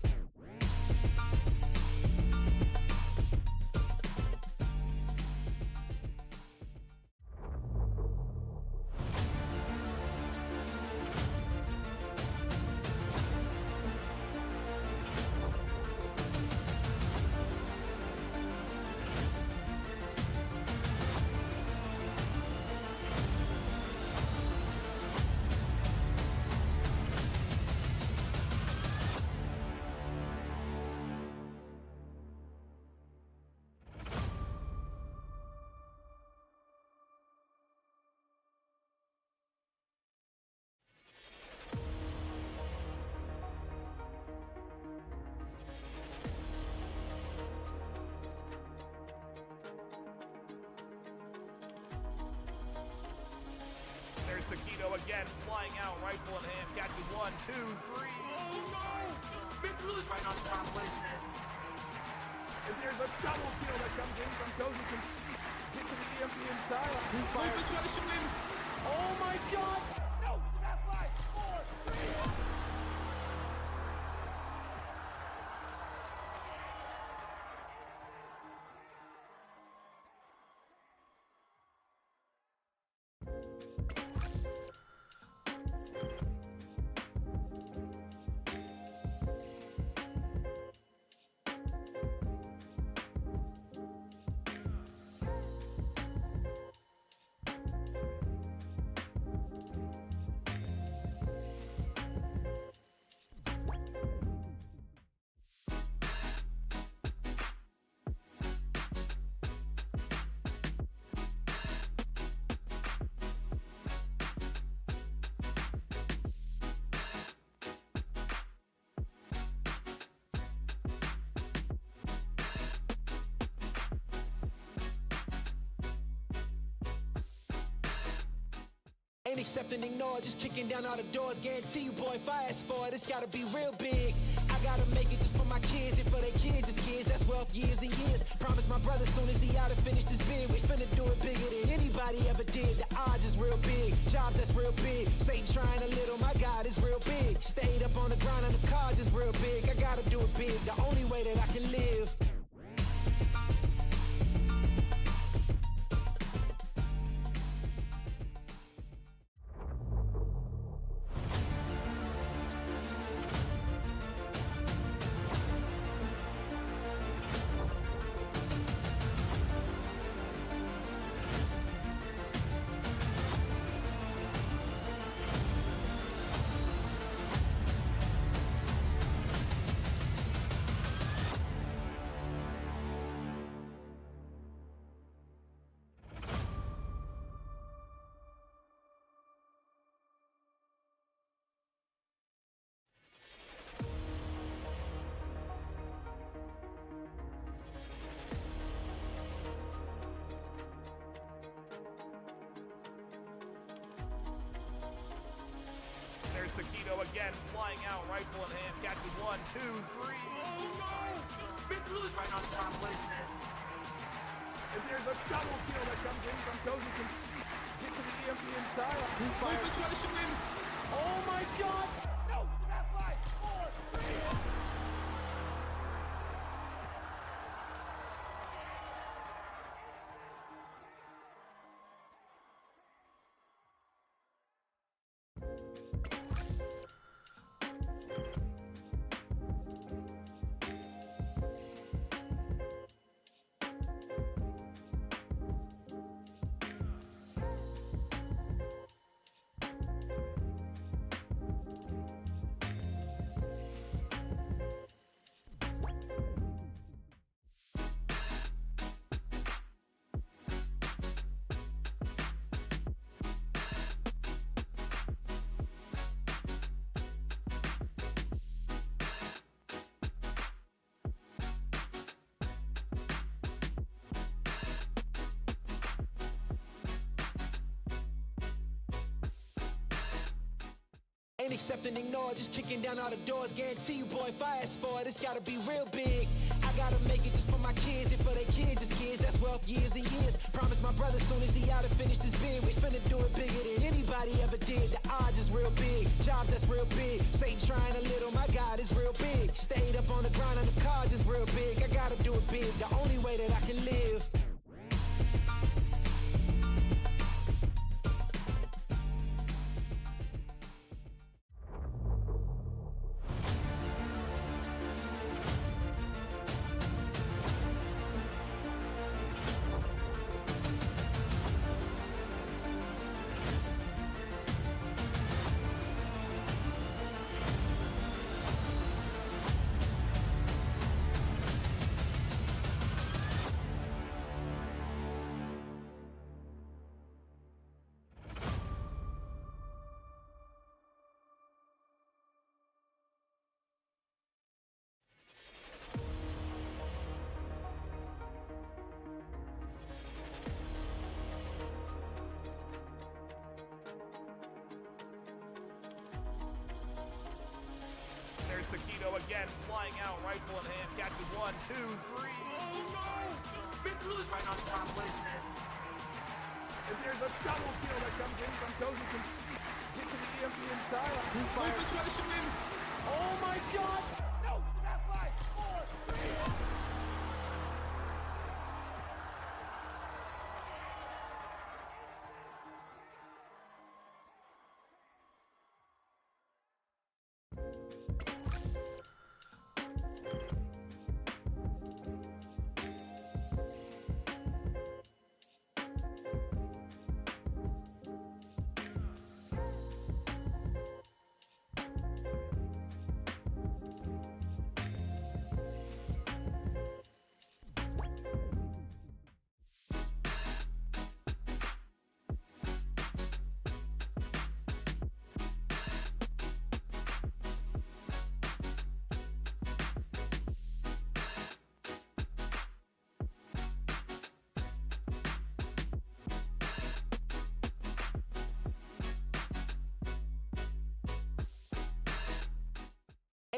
Taquito again, flying out, rifle in hand, catches 1, 2, 3. Oh no! Big Blue is right on top placement. And there's a double kill that comes in from Cozy from Streets. Hit to the EMP inside. Who fires? Oh my God! No, it's a fast 5, 4, 3. Ain't accept and ignore, just kicking down all the doors. Guarantee you, boy, if I ask for it, it's gotta be real big. I gotta make it just for my kids and for their kids' kids. That's wealth years and years. Promise my brother soon as he out and finish this bid, we finna do it bigger than anybody ever did. The odds is real big, jobs that's real big. Satan trying a little, my God is real big. Stayed up on the grind on the cars is real big. I gotta do it big, the only way that I can live. There's Taquito again, flying out, rifle in hand, catches 1, 2, 3. Oh no! Big Willie's right on top, listen. And there's a double kill that comes in from Cozy. Can get to the EMP inside. Who fires? Oh my God! No! It's about 5, 4, 3. Ain't accept and ignore, just kicking down all the doors. Guarantee you, boy, if I ask for it, it's gotta be real big. I gotta make it just for my kids and for their kids' kids. That's wealth years and years. Promise my brother soon as he out and finish this bid, we finna do it bigger than anybody ever did. The odds is real big, jobs that's real big. Satan trying a little, my God is real big. Stayed up on the grind on the cars is real big. I gotta do it big, the only way that I can live. Taquito again, flying out, rifle in hand, catches 1, 2, 3. Oh no! Big Willie's right on top, listen. And there's a double kill that comes in from Cozy. Can get to the EMP inside. Who fires? Oh my God! No! It's about 5, 4, 3.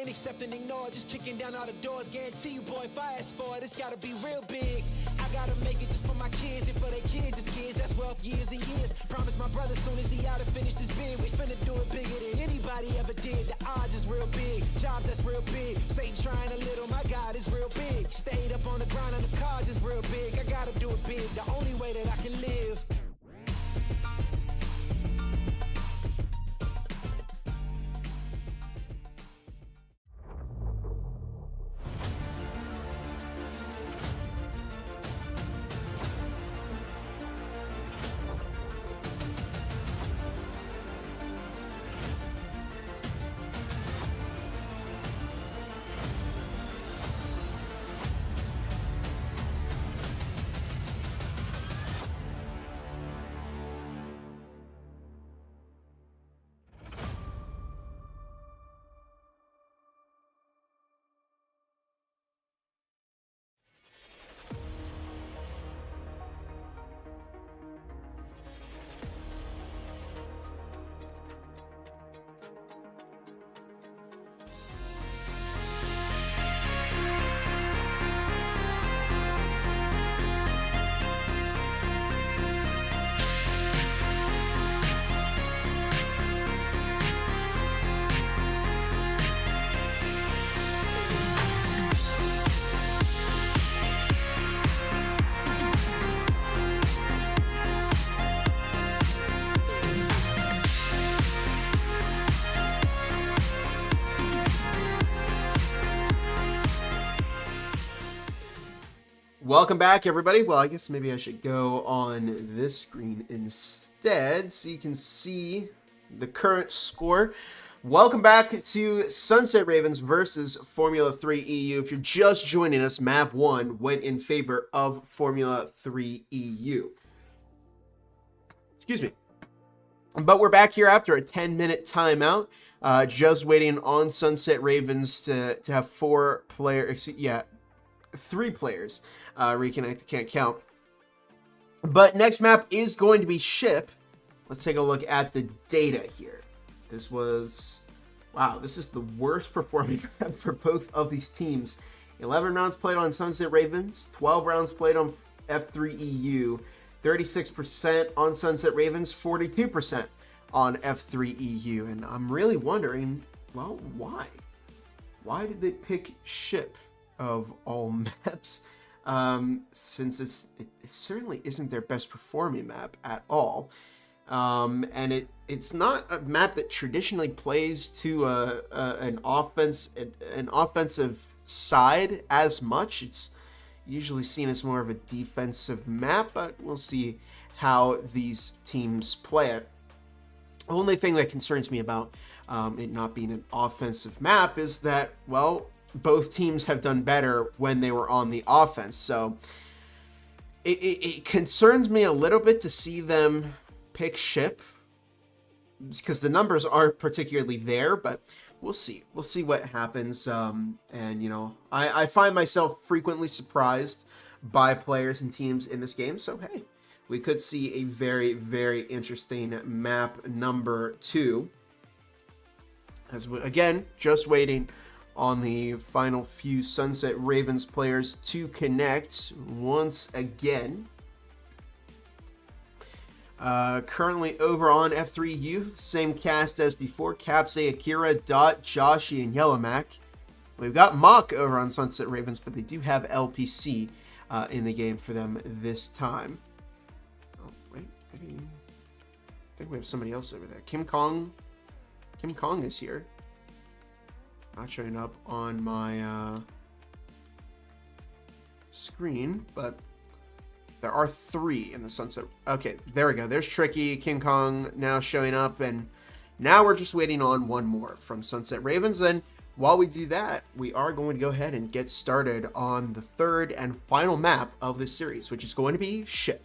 ain't accepting, ignore, just kicking down all the doors. Guarantee you, boy, fast forward, it's gotta be real big. I gotta make it just for my kids and for their kids, just kids. That's wealth years and years. Promise my brother soon as he out to finish this bid, we finna do it bigger than anybody ever did. The odds is real big, jobs that's real big. Satan trying a little, my God is real big. Stayed up on the grind on the cars is real big. I gotta do it big, the only way that I can live. Welcome back, everybody. Well, I guess maybe I should go on this screen instead so you can see the current score. Welcome back to SunsetRavens versus Formula 3 EU. If you're just joining us, map 1 went in favor of Formula 3 EU. Excuse me. But we're back here after a 10-minute timeout. Just waiting on SunsetRavens to have 3 players reconnect. Can't count. But next map is going to be ship. Let's take a look at the data here. This was, wow, this is the worst performing map for both of these teams. 11 rounds played on SunsetRavens, 12 rounds played on F3 EU, 36% on SunsetRavens, 42% on F3 EU. And I'm really wondering, well, why? Why did they pick ship of all maps? Since it certainly isn't their best performing map at all. And it's not a map that traditionally plays to an offensive side as much. It's usually seen as more of a defensive map, but we'll see how these teams play it. The only thing that concerns me about it not being an offensive map is that, well, both teams have done better when they were on the offense. So it concerns me a little bit to see them pick ship, because the numbers aren't particularly there, but we'll see. We'll see what happens. And, you know, I find myself frequently surprised by players and teams in this game. So, hey, we could see a very, very interesting map number 2. As we, again, just waiting on the final few SunsetRavens players to connect once again. Currently over on F3 Youth, same cast as before: Capsay, Akira, Dot, Joshi, and Yellowmac. We've got Mock over on SunsetRavens, but they do have LPC in the game for them this time. Oh, wait, maybe, I think we have somebody else over there. Kim Kong is here. Not showing up on my screen, but there are 3 in the Sunset. Okay, there we go. There's Tricky, King Kong now showing up, and now we're just waiting on one more from SunsetRavens. And while we do that, we are going to go ahead and get started on the 3rd and final map of this series, which is going to be ship.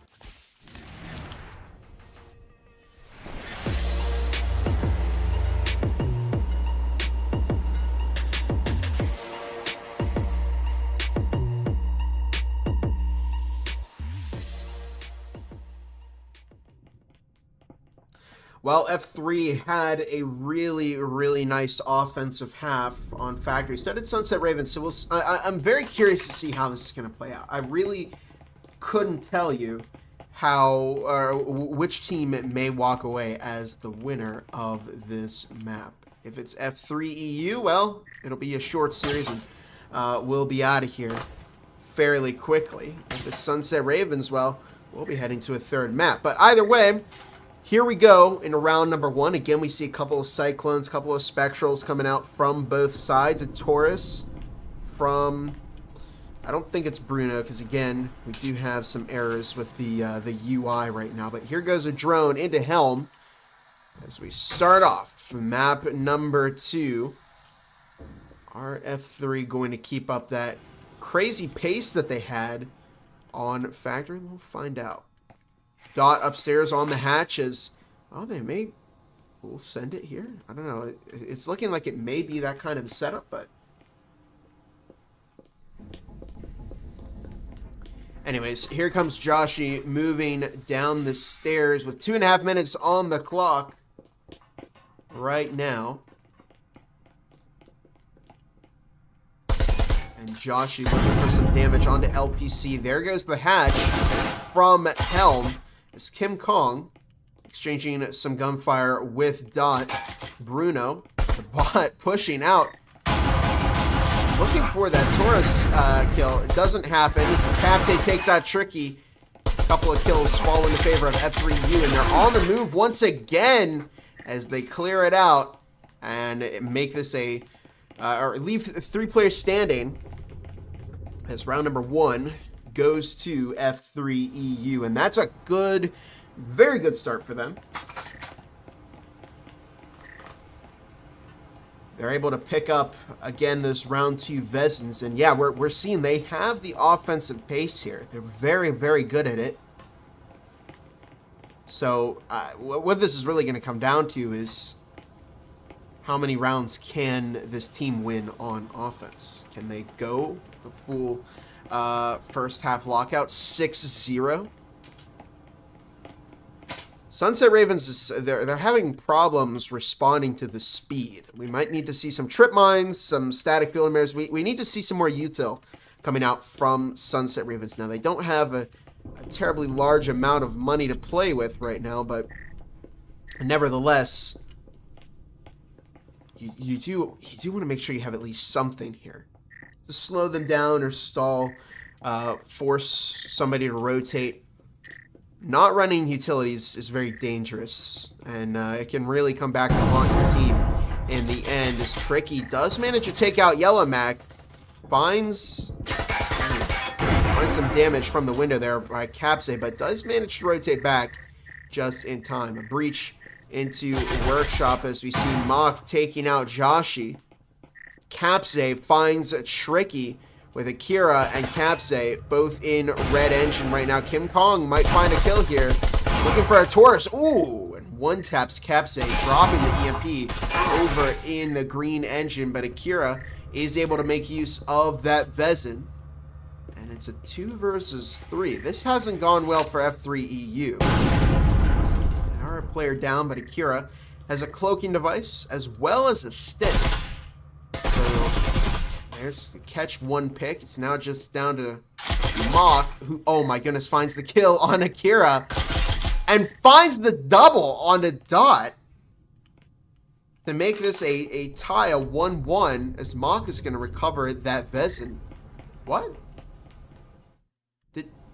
While F3 had a really, really nice offensive half on Factory, started SunsetRavens, so I'm very curious to see how this is going to play out. I really couldn't tell you how or which team it may walk away as the winner of this map. If it's F3 EU, well, it'll be a short series and we'll be out of here fairly quickly. If it's SunsetRavens, well, we'll be heading to a third map. But either way, here we go in round number 1. Again, we see a couple of Cyclones, a couple of Spectrals coming out from both sides. A Taurus from, I don't think it's Bruno, because again, we do have some errors with the UI right now. But here goes a drone into Helm as we start off map number 2. Our F3 going to keep up that crazy pace that they had on Factory. We'll find out. Dot upstairs on the hatches. Oh, they may. We'll send it here. I don't know. It's looking like it may be that kind of a setup, but. Anyways, here comes Joshy moving down the stairs with 2.5 minutes on the clock right now. And Joshy looking for some damage onto LPC. There goes the hatch from Helm. As Kim Kong exchanging some gunfire with Dot. Bruno, the bot, pushing out. Looking for that Taurus kill. It doesn't happen. Capsay takes out Tricky. A couple of kills fall in the favor of F3U, and they're on the move once again as they clear it out and make this a or leave 3 players standing as round number 1 goes to F3 EU, and that's a good, very good start for them. They're able to pick up again those round 2 Vezins, and yeah, we're seeing they have the offensive pace here. They're very, very good at it. So what this is really going to come down to is how many rounds can this team win on offense? Can they go the full first half lockout 6-0? SunsetRavens they're having problems responding to the speed. We might need to see some trip mines, some static field emitters. We need to see some more util coming out from SunsetRavens. Now they don't have a terribly large amount of money to play with right now, but nevertheless, you do want to make sure you have at least something here to slow them down or stall, force somebody to rotate. Not running utilities is very dangerous, and it can really come back to haunt your team in the end. As Tricky does manage to take out Yellow Mac, finds some damage from the window there by Capsay, but does manage to rotate back just in time. A breach into Workshop as we see Mock taking out Joshy. Capsay finds Tricky with Akira and Capsay both in red engine right now. Kim Kong might find a kill here. Looking for a Taurus. Ooh, and one taps Capsay, dropping the EMP over in the green engine, but Akira is able to make use of that Vezin. And it's a 2 versus 3. This hasn't gone well for F3 EU. Our player down, but Akira has a cloaking device as well as a stick. So there's the catch 1 pick. It's now just down to Mock, who, oh my goodness, finds the kill on Akira and finds the double on a Dot to make this a tie, a 1-1, as Mock is going to recover that Vezin. What?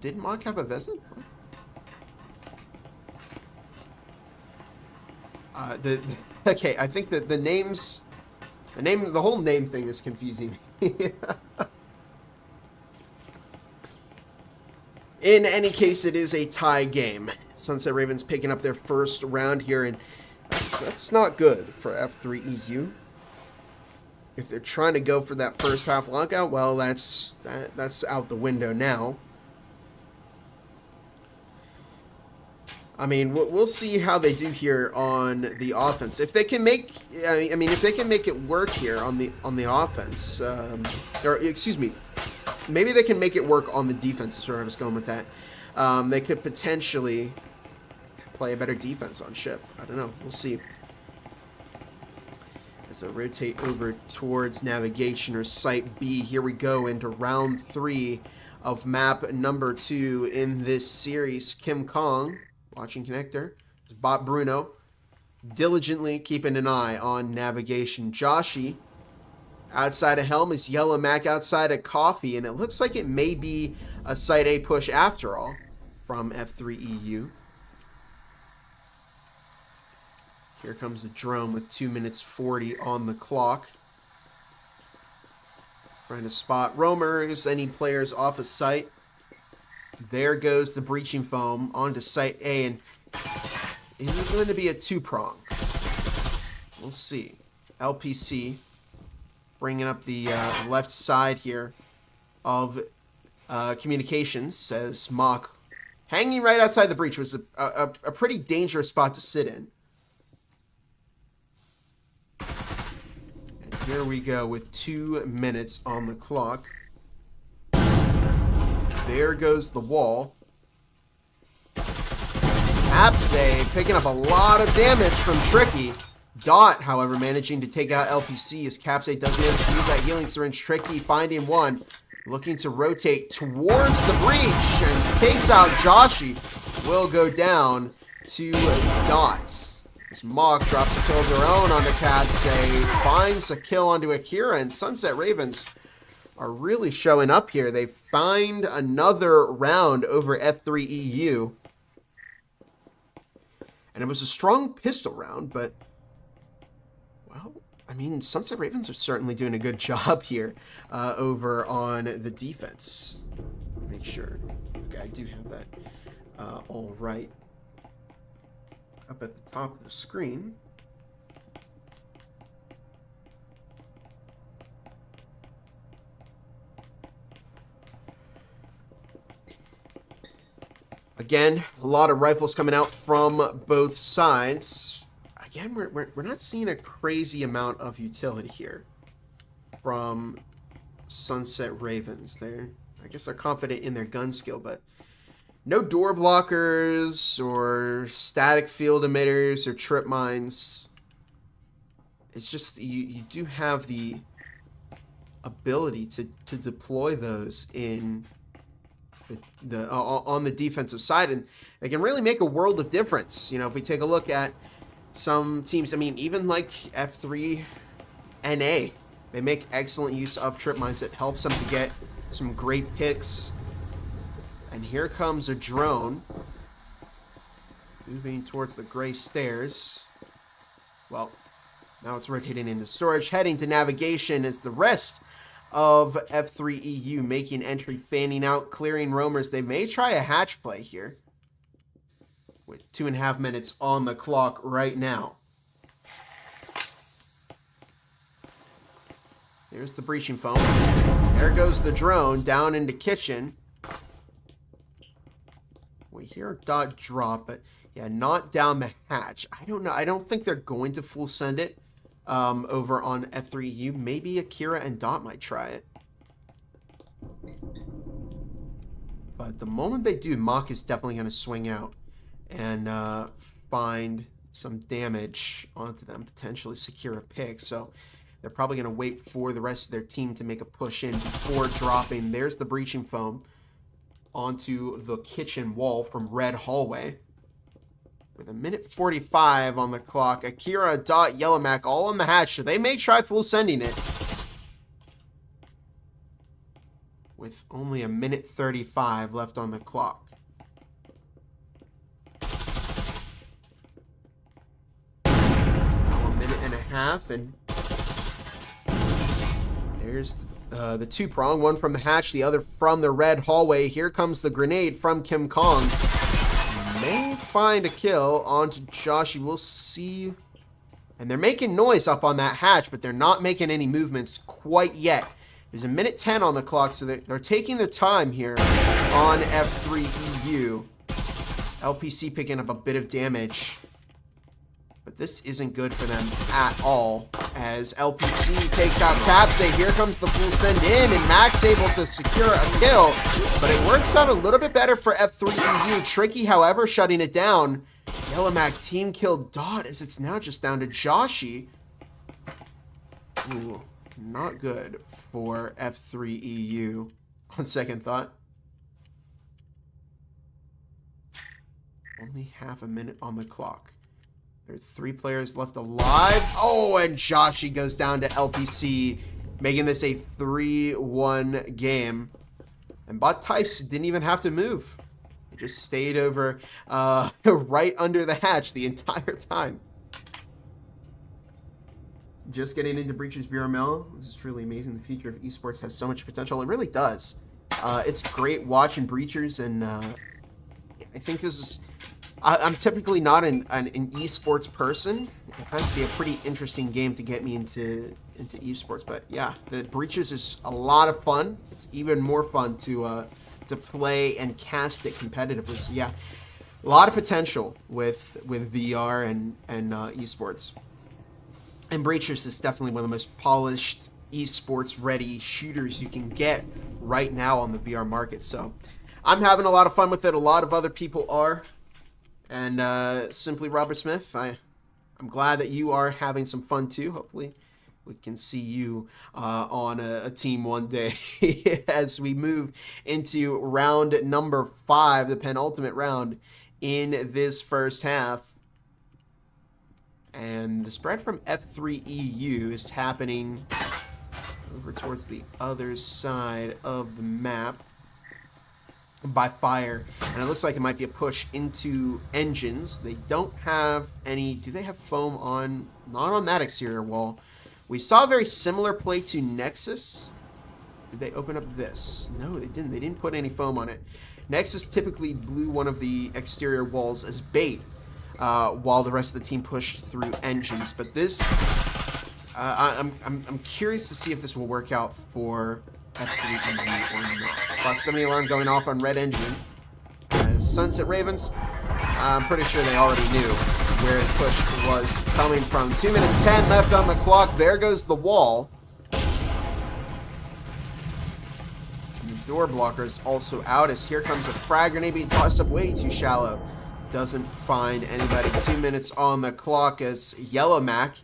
Did Mock have a Vezin? Okay, I think that the whole name thing is confusing me. In any case, it is a tie game. SunsetRavens picking up their first round here, and that's not good for F3 EU. If they're trying to go for that first half lockout, well, that's out the window now. I mean, we'll see how they do here on the offense. If they can make, I mean, if they can make it work here on the offense, or excuse me, maybe they can make it work on the defense. Is where I was going with that. They could potentially play a better defense on ship. I don't know. We'll see. As I rotate over towards navigation or Site B, here we go into round 3 of map number 2 in this series. Kim Kong, watching connector. Bob Bruno, diligently keeping an eye on navigation. Joshy, outside of Helm, is Yellow Mac outside of Coffee, and it looks like it may be a Site A push after all from F3EU. Here comes the drone with 2 minutes 40 on the clock. Trying to spot roamers, any players off of site. There goes the breaching foam onto Site A, and it is going to be a 2-prong. We'll see. LPC bringing up the left side here of communications, says Mock. Hanging right outside the breach was a pretty dangerous spot to sit in. Here we go with 2 minutes on the clock. There goes the wall. Apse picking up a lot of damage from Tricky. Dot, however, managing to take out LPC as Capse does manage to use that healing syringe. Tricky finding one. Looking to rotate towards the breach and takes out Joshy. Will go down to Dot. Mock drops a kill of their own onto Capse, finds a kill onto Akira, and SunsetRavens are really showing up here. They find another round over F3EU. And it was a strong pistol round, but, well, I mean, SunsetRavens are certainly doing a good job here over on the defense. Make sure. Okay, I do have that all right. Up at the top of the screen. Again, a lot of rifles coming out from both sides. Again, we're not seeing a crazy amount of utility here from SunsetRavens. I guess they're confident in their gun skill, but no door blockers or static field emitters or trip mines. It's just you do have the ability to deploy those in on the defensive side, and they can really make a world of difference. You know, if we take a look at some teams, I mean, even like F3NA, they make excellent use of trip mines that helps them to get some great picks. And here comes a drone moving towards the gray stairs. Well, now it's rotating into storage, heading to navigation as the rest of F3EU making entry, fanning out, clearing roamers. They may try a hatch play here with 2.5 minutes on the clock right now. There's the breaching foam. There goes the drone down into kitchen. We hear a dot drop, but yeah, not down the hatch. I don't know. I don't think they're going to full send it over on F3EU. Maybe Akira and Dot might try it. But the moment they do, Mock is definitely going to swing out and find some damage onto them, potentially secure a pick. So they're probably going to wait for the rest of their team to make a push in before dropping. There's the breaching foam onto the kitchen wall from Red Hallway. With 1:45 on the clock, Akira, Dot, Yellow Mac all on the hatch, so they may try full sending it. With only 1:35 left on the clock. Now 1.5 minutes, and there's the 2-prong, one from the hatch, the other from the Red Hallway. Here comes the grenade from Kim Kong. May find a kill onto Joshi. We'll see. And they're making noise up on that hatch, but they're not making any movements quite yet. There's 1:10 on the clock, so they're taking their time here on F3EU. LPC picking up a bit of damage. But this isn't good for them at all, as LPC takes out Capse. Here comes the full send in, and Max able to secure a kill. But it works out a little bit better for F3EU. Tricky, however, shutting it down Yellow Mac team killed Dot as it's now just down to Joshy. Ooh, not good for F3EU on second thought. Only half a minute on the clock. There are 3 players left alive. Oh, and Joshy goes down to LPC, making this a 3-1 game. And Bot Tice didn't even have to move. He just stayed over right under the hatch the entire time. Just getting into Breachers VRML. This is truly amazing. The future of esports has so much potential. It really does. It's great watching Breachers, and I think this is... I'm typically not an esports person. It has to be a pretty interesting game to get me into esports. But yeah, the Breachers is a lot of fun. It's even more fun to play and cast it competitively. So yeah, a lot of potential with VR and esports. And Breachers is definitely one of the most polished esports ready shooters you can get right now on the VR market. So I'm having a lot of fun with it. A lot of other people are. And Simply Robert Smith, I'm glad that you are having some fun too. Hopefully we can see you on a team one day as we move into round number 5, the penultimate round in this first half. And the spread from F3EU is happening over towards the other side of the map by Fire, and it looks like it might be a push into engines. They don't have any... Do they have foam on? Not on that exterior wall. We saw a very similar play to Nexus. Did they open up this? No, they didn't. They didn't put any foam on it. Nexus typically blew one of the exterior walls as bait while the rest of the team pushed through engines. But this... I'm curious to see if this will work out for F3EU or not. Proximity alarm going off on red engine. As SunsetRavens, I'm pretty sure they already knew where the push was coming from. 2 minutes 10 left on the clock. There goes the wall. And the door blocker is also out as here comes a frag grenade being tossed up way too shallow. Doesn't find anybody. 2 minutes on the clock as Yellow Mac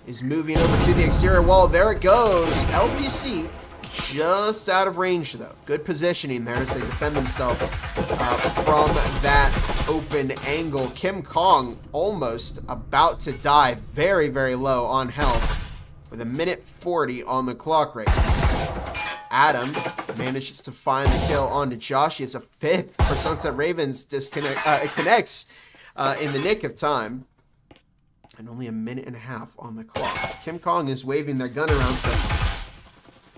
is moving over to the exterior wall. There it goes. LPC just out of range, though. Good positioning there as they defend themselves from that open angle. Kim Kong almost about to die. Very, very low on health with 1:40 on the clock right now. Adam manages to find the kill onto Josh. It's a 5th for SunsetRavens. Connects in the nick of time. And only 1.5 minutes on the clock. Kim Kong is waving their gun around, so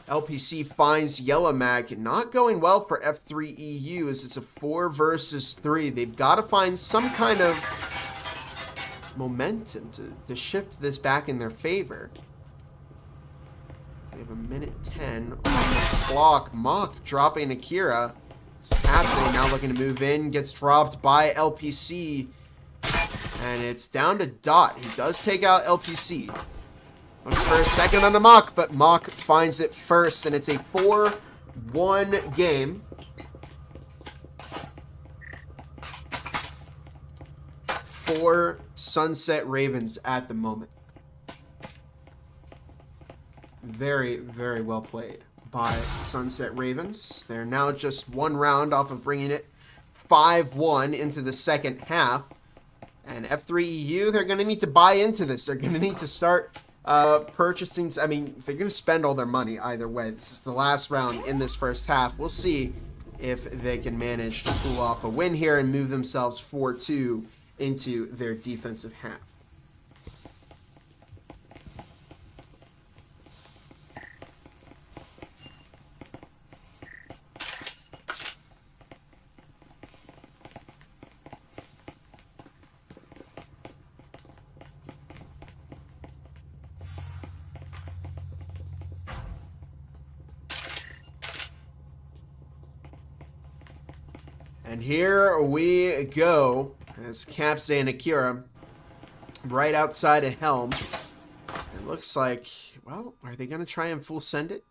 LPC finds Yellow Mag. Not going well for F3EU as it's a 4 versus 3. They've got to find some kind of momentum to shift this back in their favor. We have 1:10 on the clock. Mock dropping Akira. Absent now looking to move in. Gets dropped by LPC. And it's down to Dot. He does take out LPC. Looks for a second on the Mock, but Mock finds it first, and it's a 4-1 game. For SunsetRavens at the moment. Very, very well played by SunsetRavens. They're now just 1 round off of bringing it 5-1 into the second half. And F3EU, they're going to need to buy into this. They're going to need to start purchasing. I mean, they're going to spend all their money either way. This is the last round in this first half. We'll see if they can manage to pull off a win here and move themselves 4-2 into their defensive half. And here we go, as Capsa and Akira right outside of Helm. It looks like, well, are they going to try and full send it?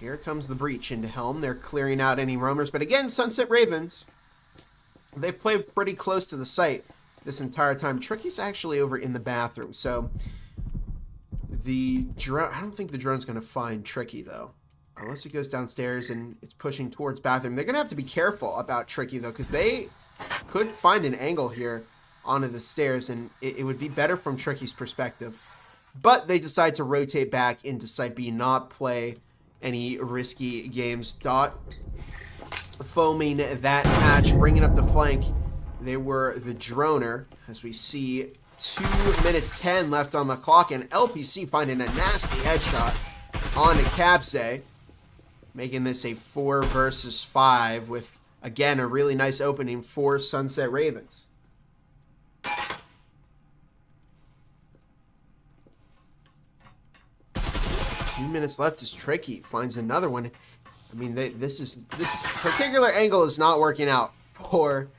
Here comes the breach into Helm. They're clearing out any roamers. But again, SunsetRavens, they've played pretty close to the site this entire time. Tricky's actually over in the bathroom. So the drone, I don't think the drone's going to find Tricky, though. Unless it goes downstairs and it's pushing towards bathroom. They're going to have to be careful about Tricky, though, because they could find an angle here onto the stairs, and it would be better from Tricky's perspective. But they decide to rotate back into Site B, not play any risky games. Dot foaming that hatch, bringing up the flank. They were the droner, as we see 2 minutes 10 left on the clock, and LPC finding a nasty headshot on a Capse, making this a 4 versus 5 with, again, a really nice opening for SunsetRavens. Two minutes left as Tricky finds another one. I mean, this particular angle is not working out for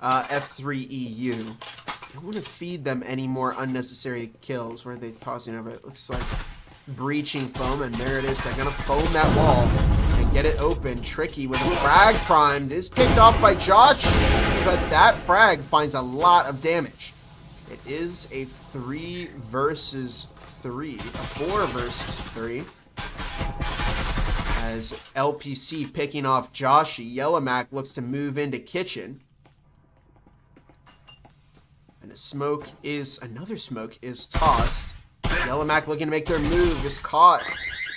F3EU. I don't want to feed them any more unnecessary kills. Where are they tossing over? It looks like breaching foam, and there it is. They're going to foam that wall and get it open. Tricky with a frag primed is picked off by Josh, but that frag finds a lot of damage. It is a 3 versus 3, a 4 versus 3. As LPC picking off Joshy, Yellowmac looks to move into kitchen. And another smoke is tossed. Yellowmac looking to make their move is caught,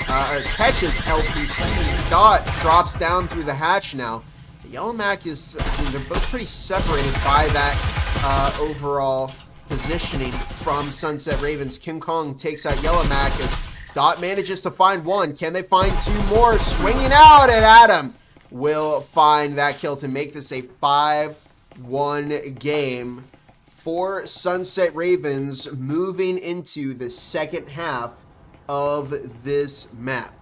or catches LPC. Dot drops down through the hatch now. Yellowmac is, I mean, they're both pretty separated by that overall positioning from SunsetRavens. Kim Kong takes out Yellowmac as Dot manages to find one. Can they find 2 more? Swinging out, and Adam will find that kill to make this a 5-1 game for SunsetRavens, moving into the second half of this map.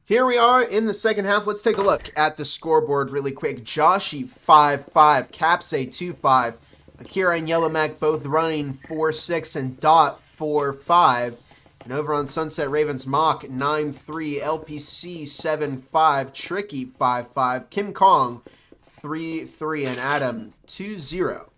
Here we are in the second half. Let's take a look at the scoreboard really quick. Joshy 5-5, Capse 2-5, Akira and Yellowmac both running 4-6, and Dot 4-5. And over on SunsetRavens, Mock 9-3, LPC 7-5, Tricky 5-5, Kim Kong 3-3, and Adam 2-0.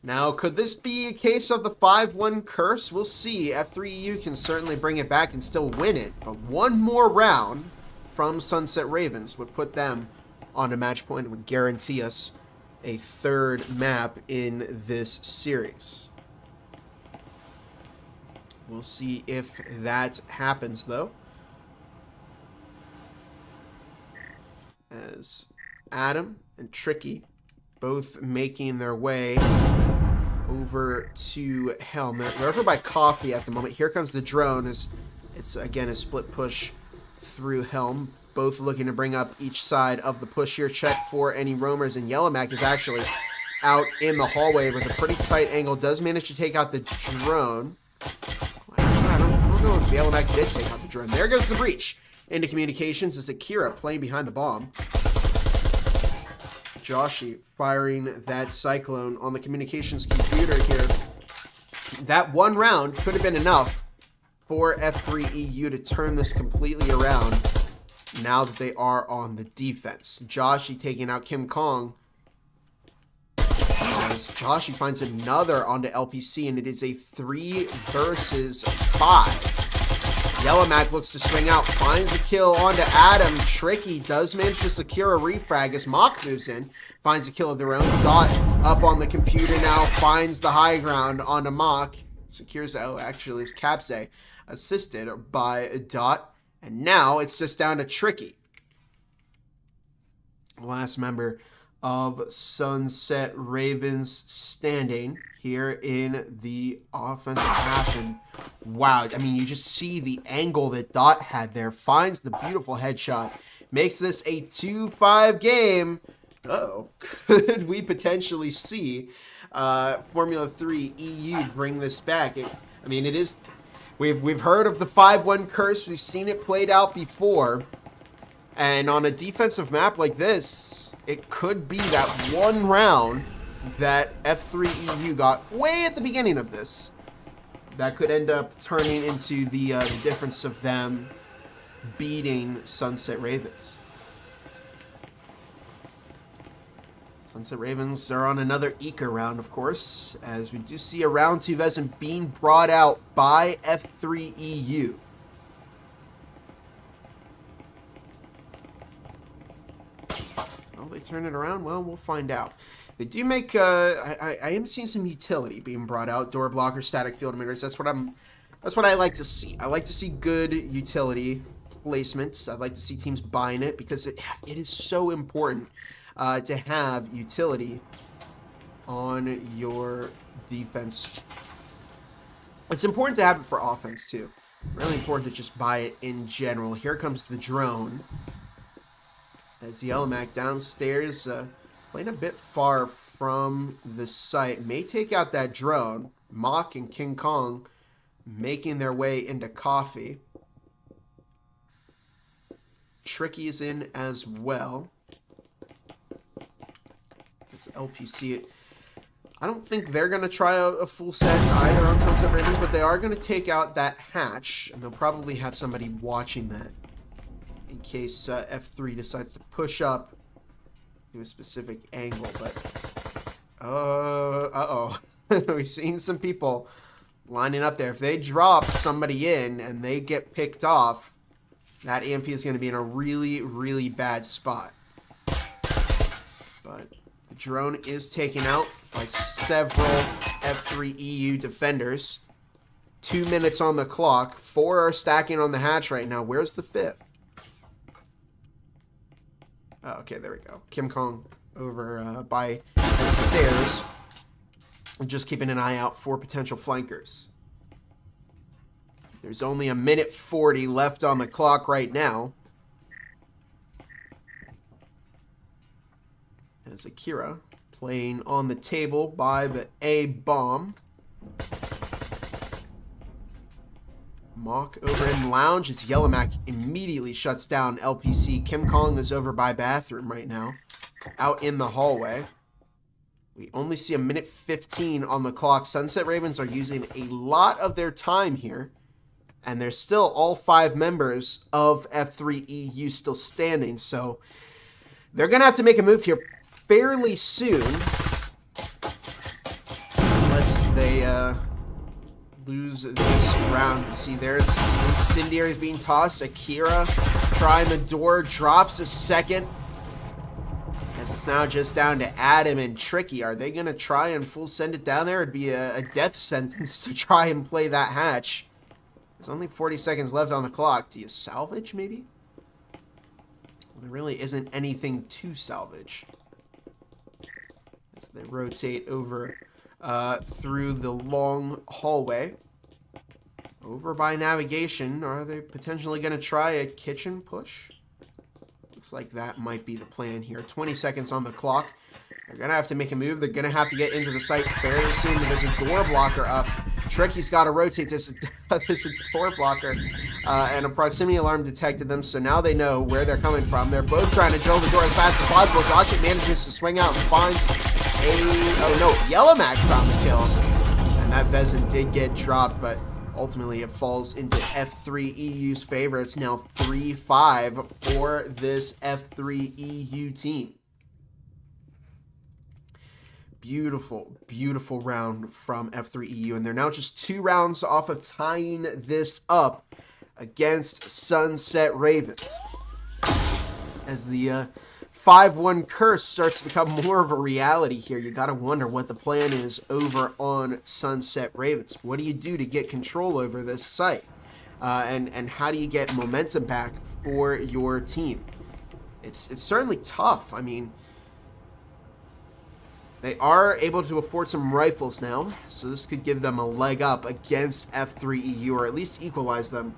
Now, could this be a case of the 5-1 curse? We'll see. F3EU can certainly bring it back and still win it, but one more round from SunsetRavens would put them on a match point and would guarantee us a third map in this series. We'll see if that happens, though. As Adam and Tricky both making their way over to Helm. They're over by Coffee at the moment. Here comes the drone. It's again a split push through Helm. Both looking to bring up each side of the push here. Check for any roamers, and Yellowmac is actually out in the hallway with a pretty tight angle. Does manage to take out the drone. Actually, I don't know if Yellowmac did take out the drone. There goes the breach into communications as Akira playing behind the bomb. Joshy firing that Cyclone on the communications computer here. That one round could have been enough for F3EU to turn this completely around now that they are on the defense. Joshy taking out Kim Kong. As Joshy finds another onto LPC, and it is a 3 versus 5. Yellowmac looks to swing out, finds a kill onto Adam. Tricky does manage to secure a refrag as Mock moves in, finds a kill of their own. Dot up on the computer now, finds the high ground onto Mock. Secures, oh, actually it's Capse, assisted by Dot. And now it's just down to Tricky. Last member of SunsetRavens standing here in the offensive half. And Wow, I mean, you just see the angle that Dot had there. Finds the beautiful headshot. Makes this a 2-5 game. Uh-oh. Could we potentially see Formula 3 EU bring this back? I mean, it is... We've heard of the 5-1 curse. We've seen it played out before. And on a defensive map like this, it could be that one round that F3 EU got way at the beginning of this that could end up turning into the difference of them beating SunsetRavens. SunsetRavens are on another Eker round, of course, as we do see a round 2 Vezin being brought out by F3 EU. Will they turn it around? Well, we'll find out. They do make, I am seeing some utility being brought out. Door blocker, static field emitters. That's what I like to see. I like to see good utility placements. I'd like to see teams buying it because it is so important to have utility on your defense. It's important to have it for offense too. Really important to just buy it in general. Here comes the drone. As the Elmac downstairs, playing a bit far from the site. May take out that drone. Mock and King Kong making their way into coffee. Tricky is in as well. This LPC, I don't think they're going to try a full set either on SunsetRavens, but they are going to take out that hatch, and they'll probably have somebody watching that in case F3 decides to push up to a specific angle. But uh-oh. We've seen some people lining up there. If they drop somebody in and they get picked off, that EMP is going to be in a really, really bad spot. But the drone is taken out by several F3 EU defenders. 2 minutes on the clock. 4 are stacking on the hatch right now. Where's the 5th? Oh, okay, there we go. Kim Kong over by the stairs. Just keeping an eye out for potential flankers. There's only 1:40 left on the clock right now. As Akira playing on the table by the A bomb. Mock over in lounge as Yellowmac immediately shuts down LPC. Kim Kong is over by bathroom right now. Out in the hallway. We only see 1:15 on the clock. SunsetRavens are using a lot of their time here. And there's still all 5 members of F3 EU still standing. So they're going to have to make a move here fairly soon. Unless they lose this round. See, there's incendiaries being tossed. Akira trying the door. Drops a second. As it's now just down to Adam and Tricky. Are they going to try and full send it down there? It'd be a death sentence to try and play that hatch. There's only 40 seconds left on the clock. Do you salvage, maybe? Well, there really isn't anything to salvage. As they rotate over through the long hallway. Over by navigation. Are they potentially going to try a kitchen push? Looks like that might be the plan here. 20 seconds on the clock. They're going to have to make a move. They're going to have to get into the site fairly soon. There's a door blocker up. Tricky's got to rotate this door blocker. And a proximity alarm detected them, so now they know where they're coming from. They're both trying to drill the door as fast as possible. Josh manages to swing out and finds Yellowmac found the kill. And that Vezin did get dropped, but ultimately it falls into F3 EU's favor. It's now 3-5 for this F3 EU team. Beautiful, beautiful round from F3 EU. And they're now just 2 rounds off of tying this up against SunsetRavens. As the 5-1 curse starts to become more of a reality here, you got to wonder what the plan is over on SunsetRavens. What do you do to get control over this site? And how do you get momentum back for your team? It's certainly tough. I mean, They are able to afford some rifles now, so this could give them a leg up against F3 EU, or at least equalize them.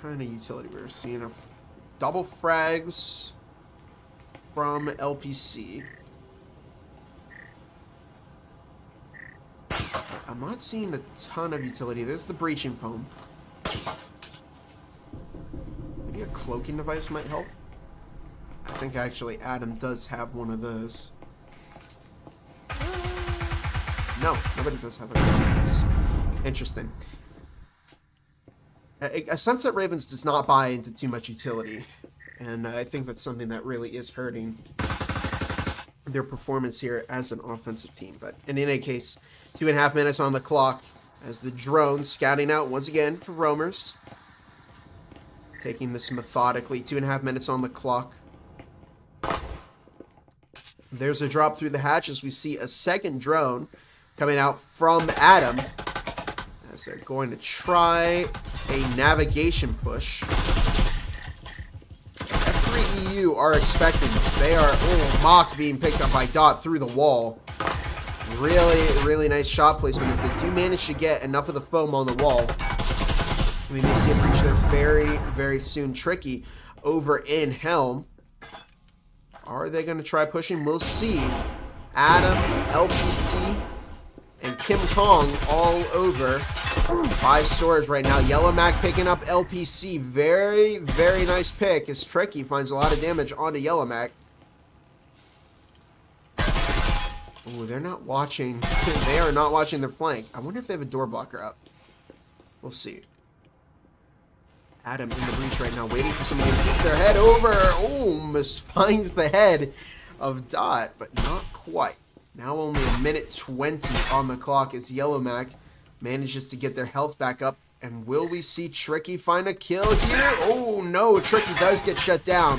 Kind of utility we're seeing a double frags from LPC. I'm not seeing a ton of utility. There's the breaching foam. Maybe a cloaking device might help. I think actually Adam does have one of those. No, nobody does have one of those. Interesting. SunsetRavens does not buy into too much utility, and I think that's something that really is hurting their performance here as an offensive team. But in any case, 2.5 minutes on the clock as the drone scouting out once again for roamers. Taking this methodically, 2.5 minutes on the clock. There's a drop through the hatch as we see a second drone coming out from Adam. As they're going to try a navigation push. F3 EU are expecting this. They are, Mock being picked up by Dot through the wall. Really nice shot placement as they do manage to get enough of the foam on the wall. We may see a breach there very soon. Tricky over in Helm. Are they going to try pushing? We'll see. Adam, LPC, and Kim Kong all over by storage right now. Yellow Mac picking up LPC. Very nice pick as Tricky finds a lot of damage onto Yellow Mac. Oh, they're not watching. They are not watching their flank. I wonder if they have a door blocker up. We'll see. Adam in the breach right now, waiting for somebody to keep their head over. Almost finds the head of Dot, but not quite. Now only a minute 20 on the clock as Yellow Mac manages to get their health back up. And will we see Tricky find a kill here? Oh no, Tricky does get shut down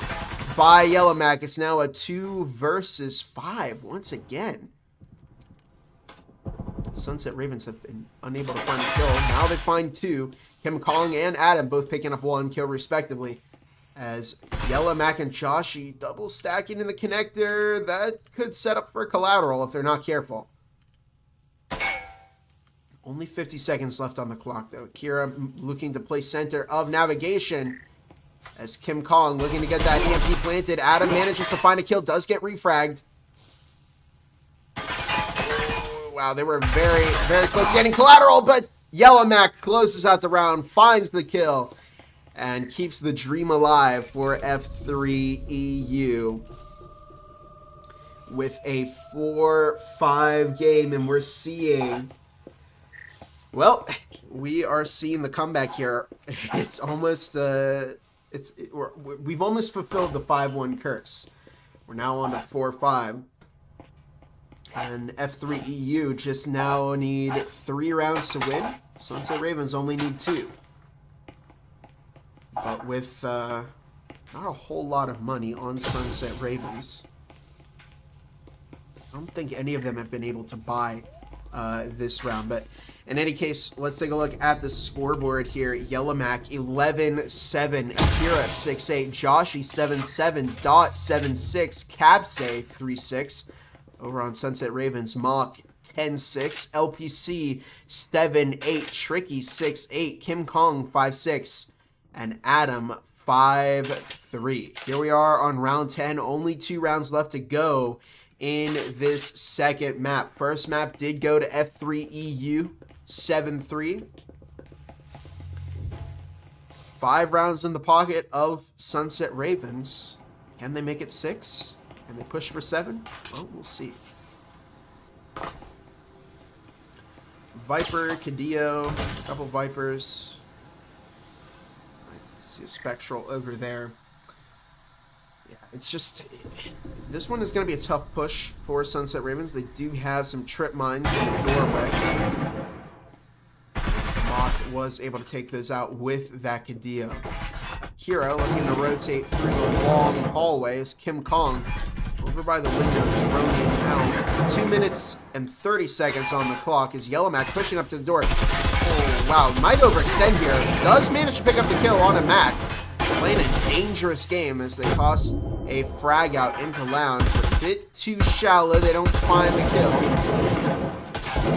by Yellow Mac. It's now a 2 versus 5 once again. SunsetRavens have been unable to find a kill. Now they find 2. Kim Kong and Adam both picking up 1 kill respectively. As Yellow Mac and Joshi double stacking in the connector. That could set up for a collateral if they're not careful. Only 50 seconds left on the clock though. Kira looking to play center of navigation. As Kim Kong looking to get that EMP planted. Adam manages to find a kill. Does get refragged. Wow, they were very close to getting collateral, but Yellow Mac closes out the round, finds the kill, and keeps the dream alive for F3 EU with a 4-5 game. And we're seeing, well, we are seeing the comeback here. It's almost, we've almost fulfilled the 5-1 curse. We're now on to 4-5. And F3 EU just now need 3 rounds to win. SunsetRavens only need 2. But with not a whole lot of money on SunsetRavens, I don't think any of them have been able to buy this round. But in any case, let's take a look at the scoreboard here. Yellow Mac 11-7, Akira 6-8, Joshi 7-7, Dot 7-6, Capsay 3-6. Over on SunsetRavens, Mock 10-6, LPC 7-8, Tricky 6-8, Kim Kong 5-6, and Adam 5-3. Here we are on round 10. Only 2 rounds left to go in this second map. First map did go to F3 EU 7-3. 5 rounds in the pocket of SunsetRavens. Can they make it 6? Can they push for 7? Well, we'll see. Viper, Cadillo, a couple Vipers. I see a Spectral over there. Yeah, it's just, this one is going to be a tough push for SunsetRavens. They do have some trip mines in the doorway. Mock was able to take those out with that Cadillo. Kira looking to rotate through the long hallway as Kim Kong over by the window, droning out. 2 minutes and 30 seconds on the clock as Yellow Mac pushing up to the door. Oh, wow, might overextend here. Does manage to pick up the kill on a Mac. playing a dangerous game as they toss a frag out into lounge. A bit too shallow. They don't find the kill.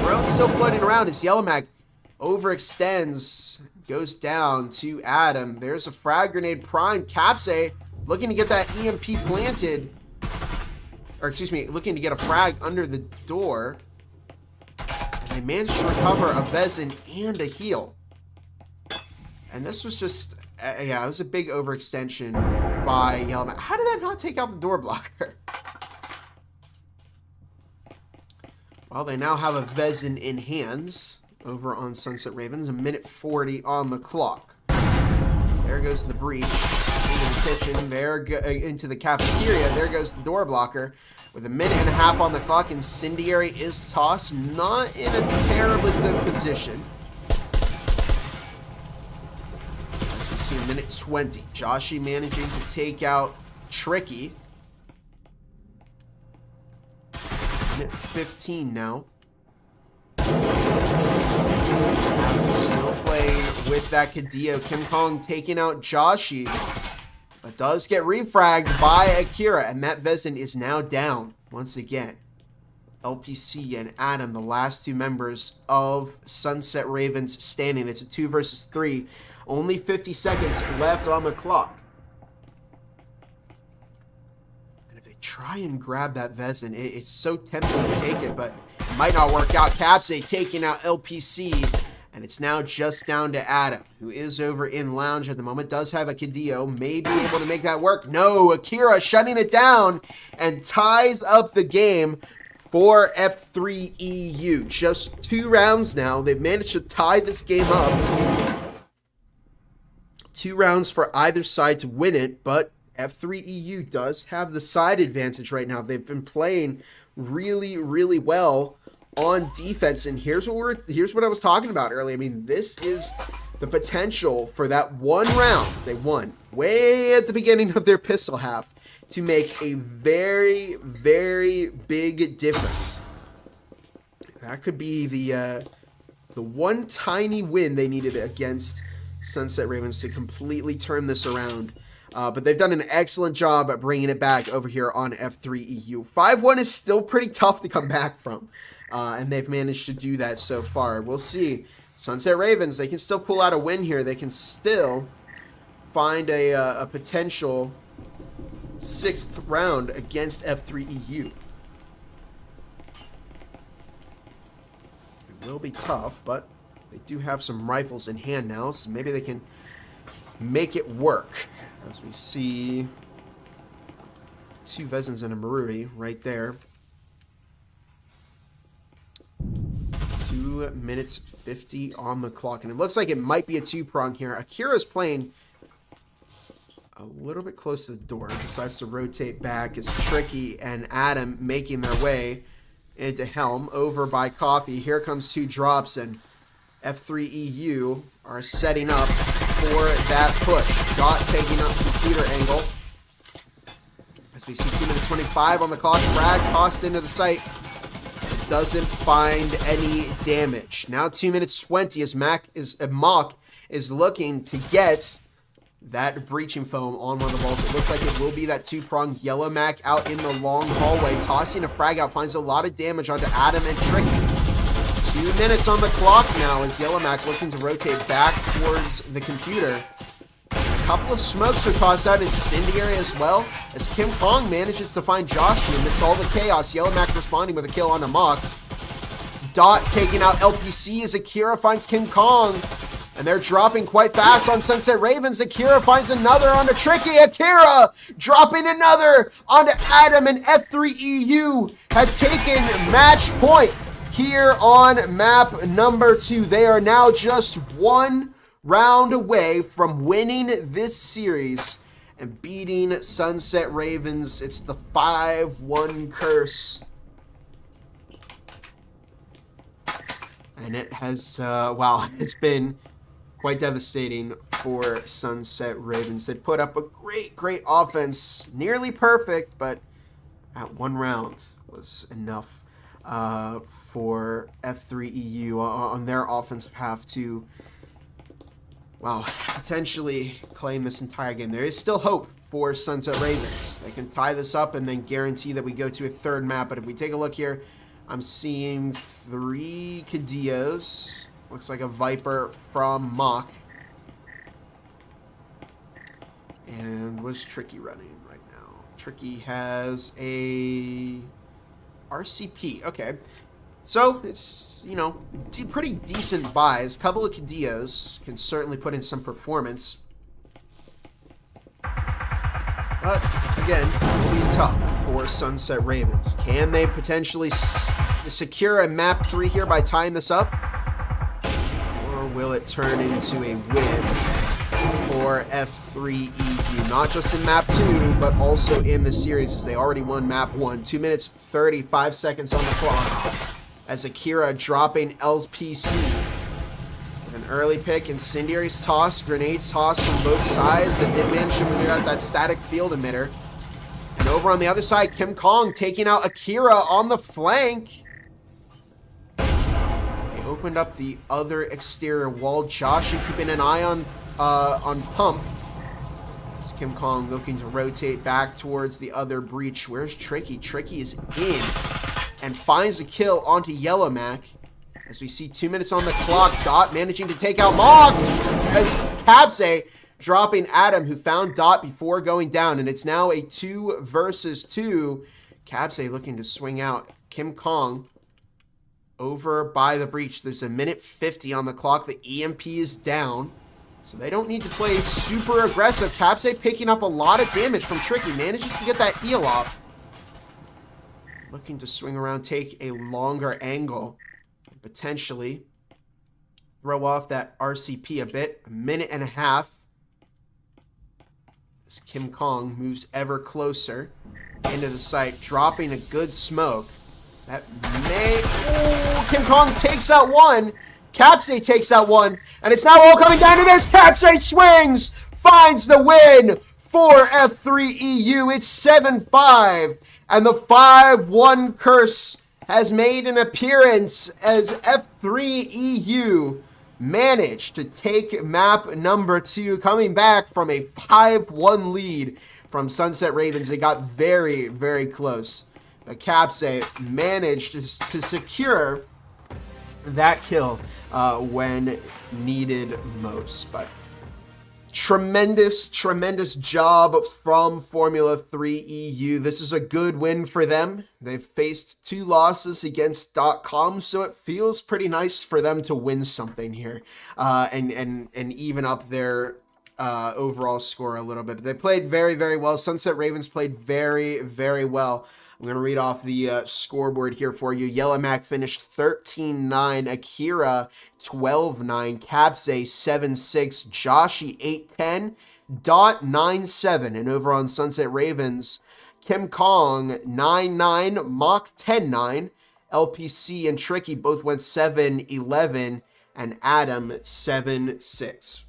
Drone's still floating around as Yellowmac overextends. Goes down to Adam. There's a frag grenade prime. Capsay looking to get that EMP planted. Or excuse me, looking to get a frag under the door. They managed to recover a Vezin and a heal. And this was just, yeah, it was a big overextension by Yellowmac. How did that not take out the door blocker? Well, they now have a Vezin in hands over on SunsetRavens. A minute 40 on the clock. There goes the breach into the kitchen. There into the cafeteria. There goes the door blocker. With a minute and a half on the clock, Incendiary is tossed. Not in a terribly good position. As we see, minute 20. Joshi managing to take out Tricky. Minute 15 now. Still playing with that Kadeo. Kim Kong taking out Joshi. But does get refragged by Akira. And Matt Vezin is now down once again. LPC and Adam, the last two members of SunsetRavens standing. It's a 2 versus 3. Only 50 seconds left on the clock. And if they try and grab that Vezin, it's so tempting to take it, but it might not work out. Capsay taking out LPC. And it's now just down to Adam, who is over in lounge at the moment. Does have a Kadeo, may be able to make that work. No, Akira shutting it down and ties up the game for F3EU. Just 2 rounds now. They've managed to tie this game up. 2 rounds for either side to win it, but F3EU does have the side advantage right now. They've been playing really, really well on defense, and here's what I was talking about earlier. I mean, this is the potential for that one round they won way at the beginning of their pistol half to make a very, very big difference. That could be the one tiny win they needed against SunsetRavens to completely turn this around. But they've done an excellent job at bringing it back over here on F3EU. 5-1 is still pretty tough to come back from. And they've managed to do that so far. We'll see. SunsetRavens, they can still pull out a win here. They can still find a potential 6th round against F3EU. It will be tough, but they do have some rifles in hand now, so maybe they can make it work. As we see 2 Vezins and a Marui right there. 2 minutes 50 on the clock, and it looks like it might be a 2-prong here. Akira's playing a little bit close to the door. Decides to rotate back as Tricky and Adam making their way into Helm over by Coffee. Here comes 2 drops, and F3EU are setting up for that push. Dot taking up computer angle. As we see 2 minutes 25 on the clock. Frag tossed into the site. Doesn't find any damage. Now 2 minutes 20 as Mock is looking to get that breaching foam on one of the balls. It looks like it will be that 2-pronged Yellowmac out in the long hallway. Tossing a frag out, finds a lot of damage onto Adam and Tricky. 2 minutes on the clock now as Yellowmac looking to rotate back towards the computer. A couple of smokes are tossed out, Incendiary as well, as Kim Kong manages to find Joshi amidst all the chaos. Yellowmac responding with a kill on a Mock. Dot taking out LPC as Akira finds Kim Kong. And they're dropping quite fast on SunsetRavens. Akira finds another onto Tricky. Akira dropping another onto Adam, and F3EU have taken match point here on map number 2. They are now just 1 round away from winning this series and beating SunsetRavens. It's the 5-1 curse. And it has, wow, it's been quite devastating for SunsetRavens. They put up a great offense, nearly perfect, but at 1 round was enough for F3EU on their offensive half to wow, potentially claim this entire game. There is still hope for SunsetRavens. They can tie this up and then guarantee that we go to a third map. But if we take a look here, I'm seeing 3 Cadillos. Looks like a Viper from Mock. And what's Tricky running right now? Tricky has a RCP. Okay. So, it's, you know, pretty decent buys. A couple of Cadillos can certainly put in some performance. But, again, it'll be tough for SunsetRavens. Can they potentially secure a map 3 here by tying this up? Or will it turn into a win for F3EU? Not just in map 2, but also in the series, as they already won map 1. 2 minutes, 35 seconds on the clock. As Akira dropping LPC. An early pick, incendiaries toss, grenades toss from both sides that did manage to clear out that static field emitter. And over on the other side, Kim Kong taking out Akira on the flank. They opened up the other exterior wall. Josh keeping an eye on Pump. As Kim Kong looking to rotate back towards the other breach. Where's Tricky? Tricky is in and finds a kill onto Yellow Mac. As we see 2 minutes on the clock, Dot managing to take out Mock. As Kabse dropping Adam, who found Dot before going down. And it's now a 2 versus 2. Kabse looking to swing out. Kim Kong over by the breach. There's 1:50 on the clock. The EMP is down. So they don't need to play super aggressive. Kabse picking up a lot of damage from Tricky. Manages to get that heal off. Looking to swing around, take a longer angle. And potentially throw off that RCP a bit. 1.5 minutes. As Kim Kong moves ever closer into the site, dropping a good smoke. That may... Oh, Kim Kong takes out one. Kabse takes out one. And it's now all coming down to this. Kabse swings. Finds the win for F3EU. It's 7-5. And the 5-1 curse has made an appearance as F3EU managed to take map number 2, coming back from a 5-1 lead from SunsetRavens. They got very, very close. But Kabse managed to secure that kill when needed most. But tremendous job from Formula 3 EU. This is a good win for them. They've faced 2 losses against .com, so it feels pretty nice for them to win something here and even up their overall score a little bit. They played very, very well. SunsetRavens played very, very well. I'm going to read off the scoreboard here for you. Yellow Mac finished 13-9. Akira 12-9. Kabse 7-6. Joshi 8-10. Dot 9-7. And over on SunsetRavens, Kim Kong 9-9. Mock 10-9. LPC and Tricky both went 7-11. And Adam 7-6.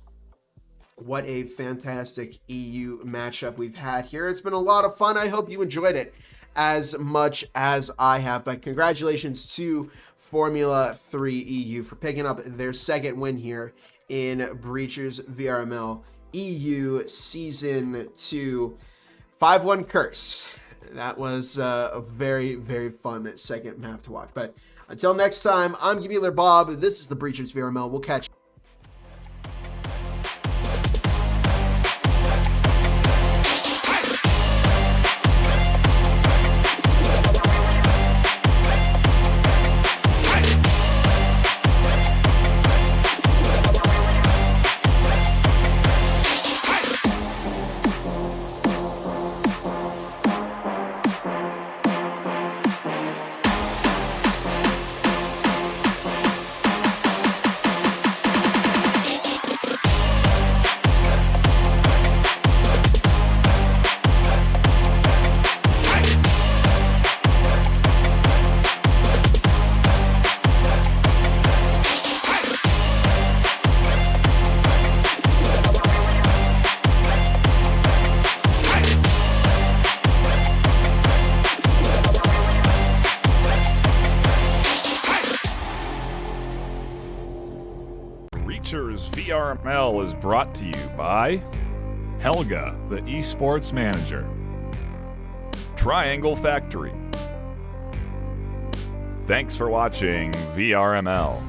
What a fantastic EU matchup we've had here. It's been a lot of fun. I hope you enjoyed it as much as I have. But congratulations to Formula 3 EU for picking up their second win here in Breachers VRML EU Season 2 5-1 Curse. That was a very, very fun second map to watch. But until next time, I'm Gibular Bob. This is the Breachers VRML. We'll catch you. Adventures VRML is brought to you by Helga, the esports manager, Triangle Factory. Thanks for watching VRML.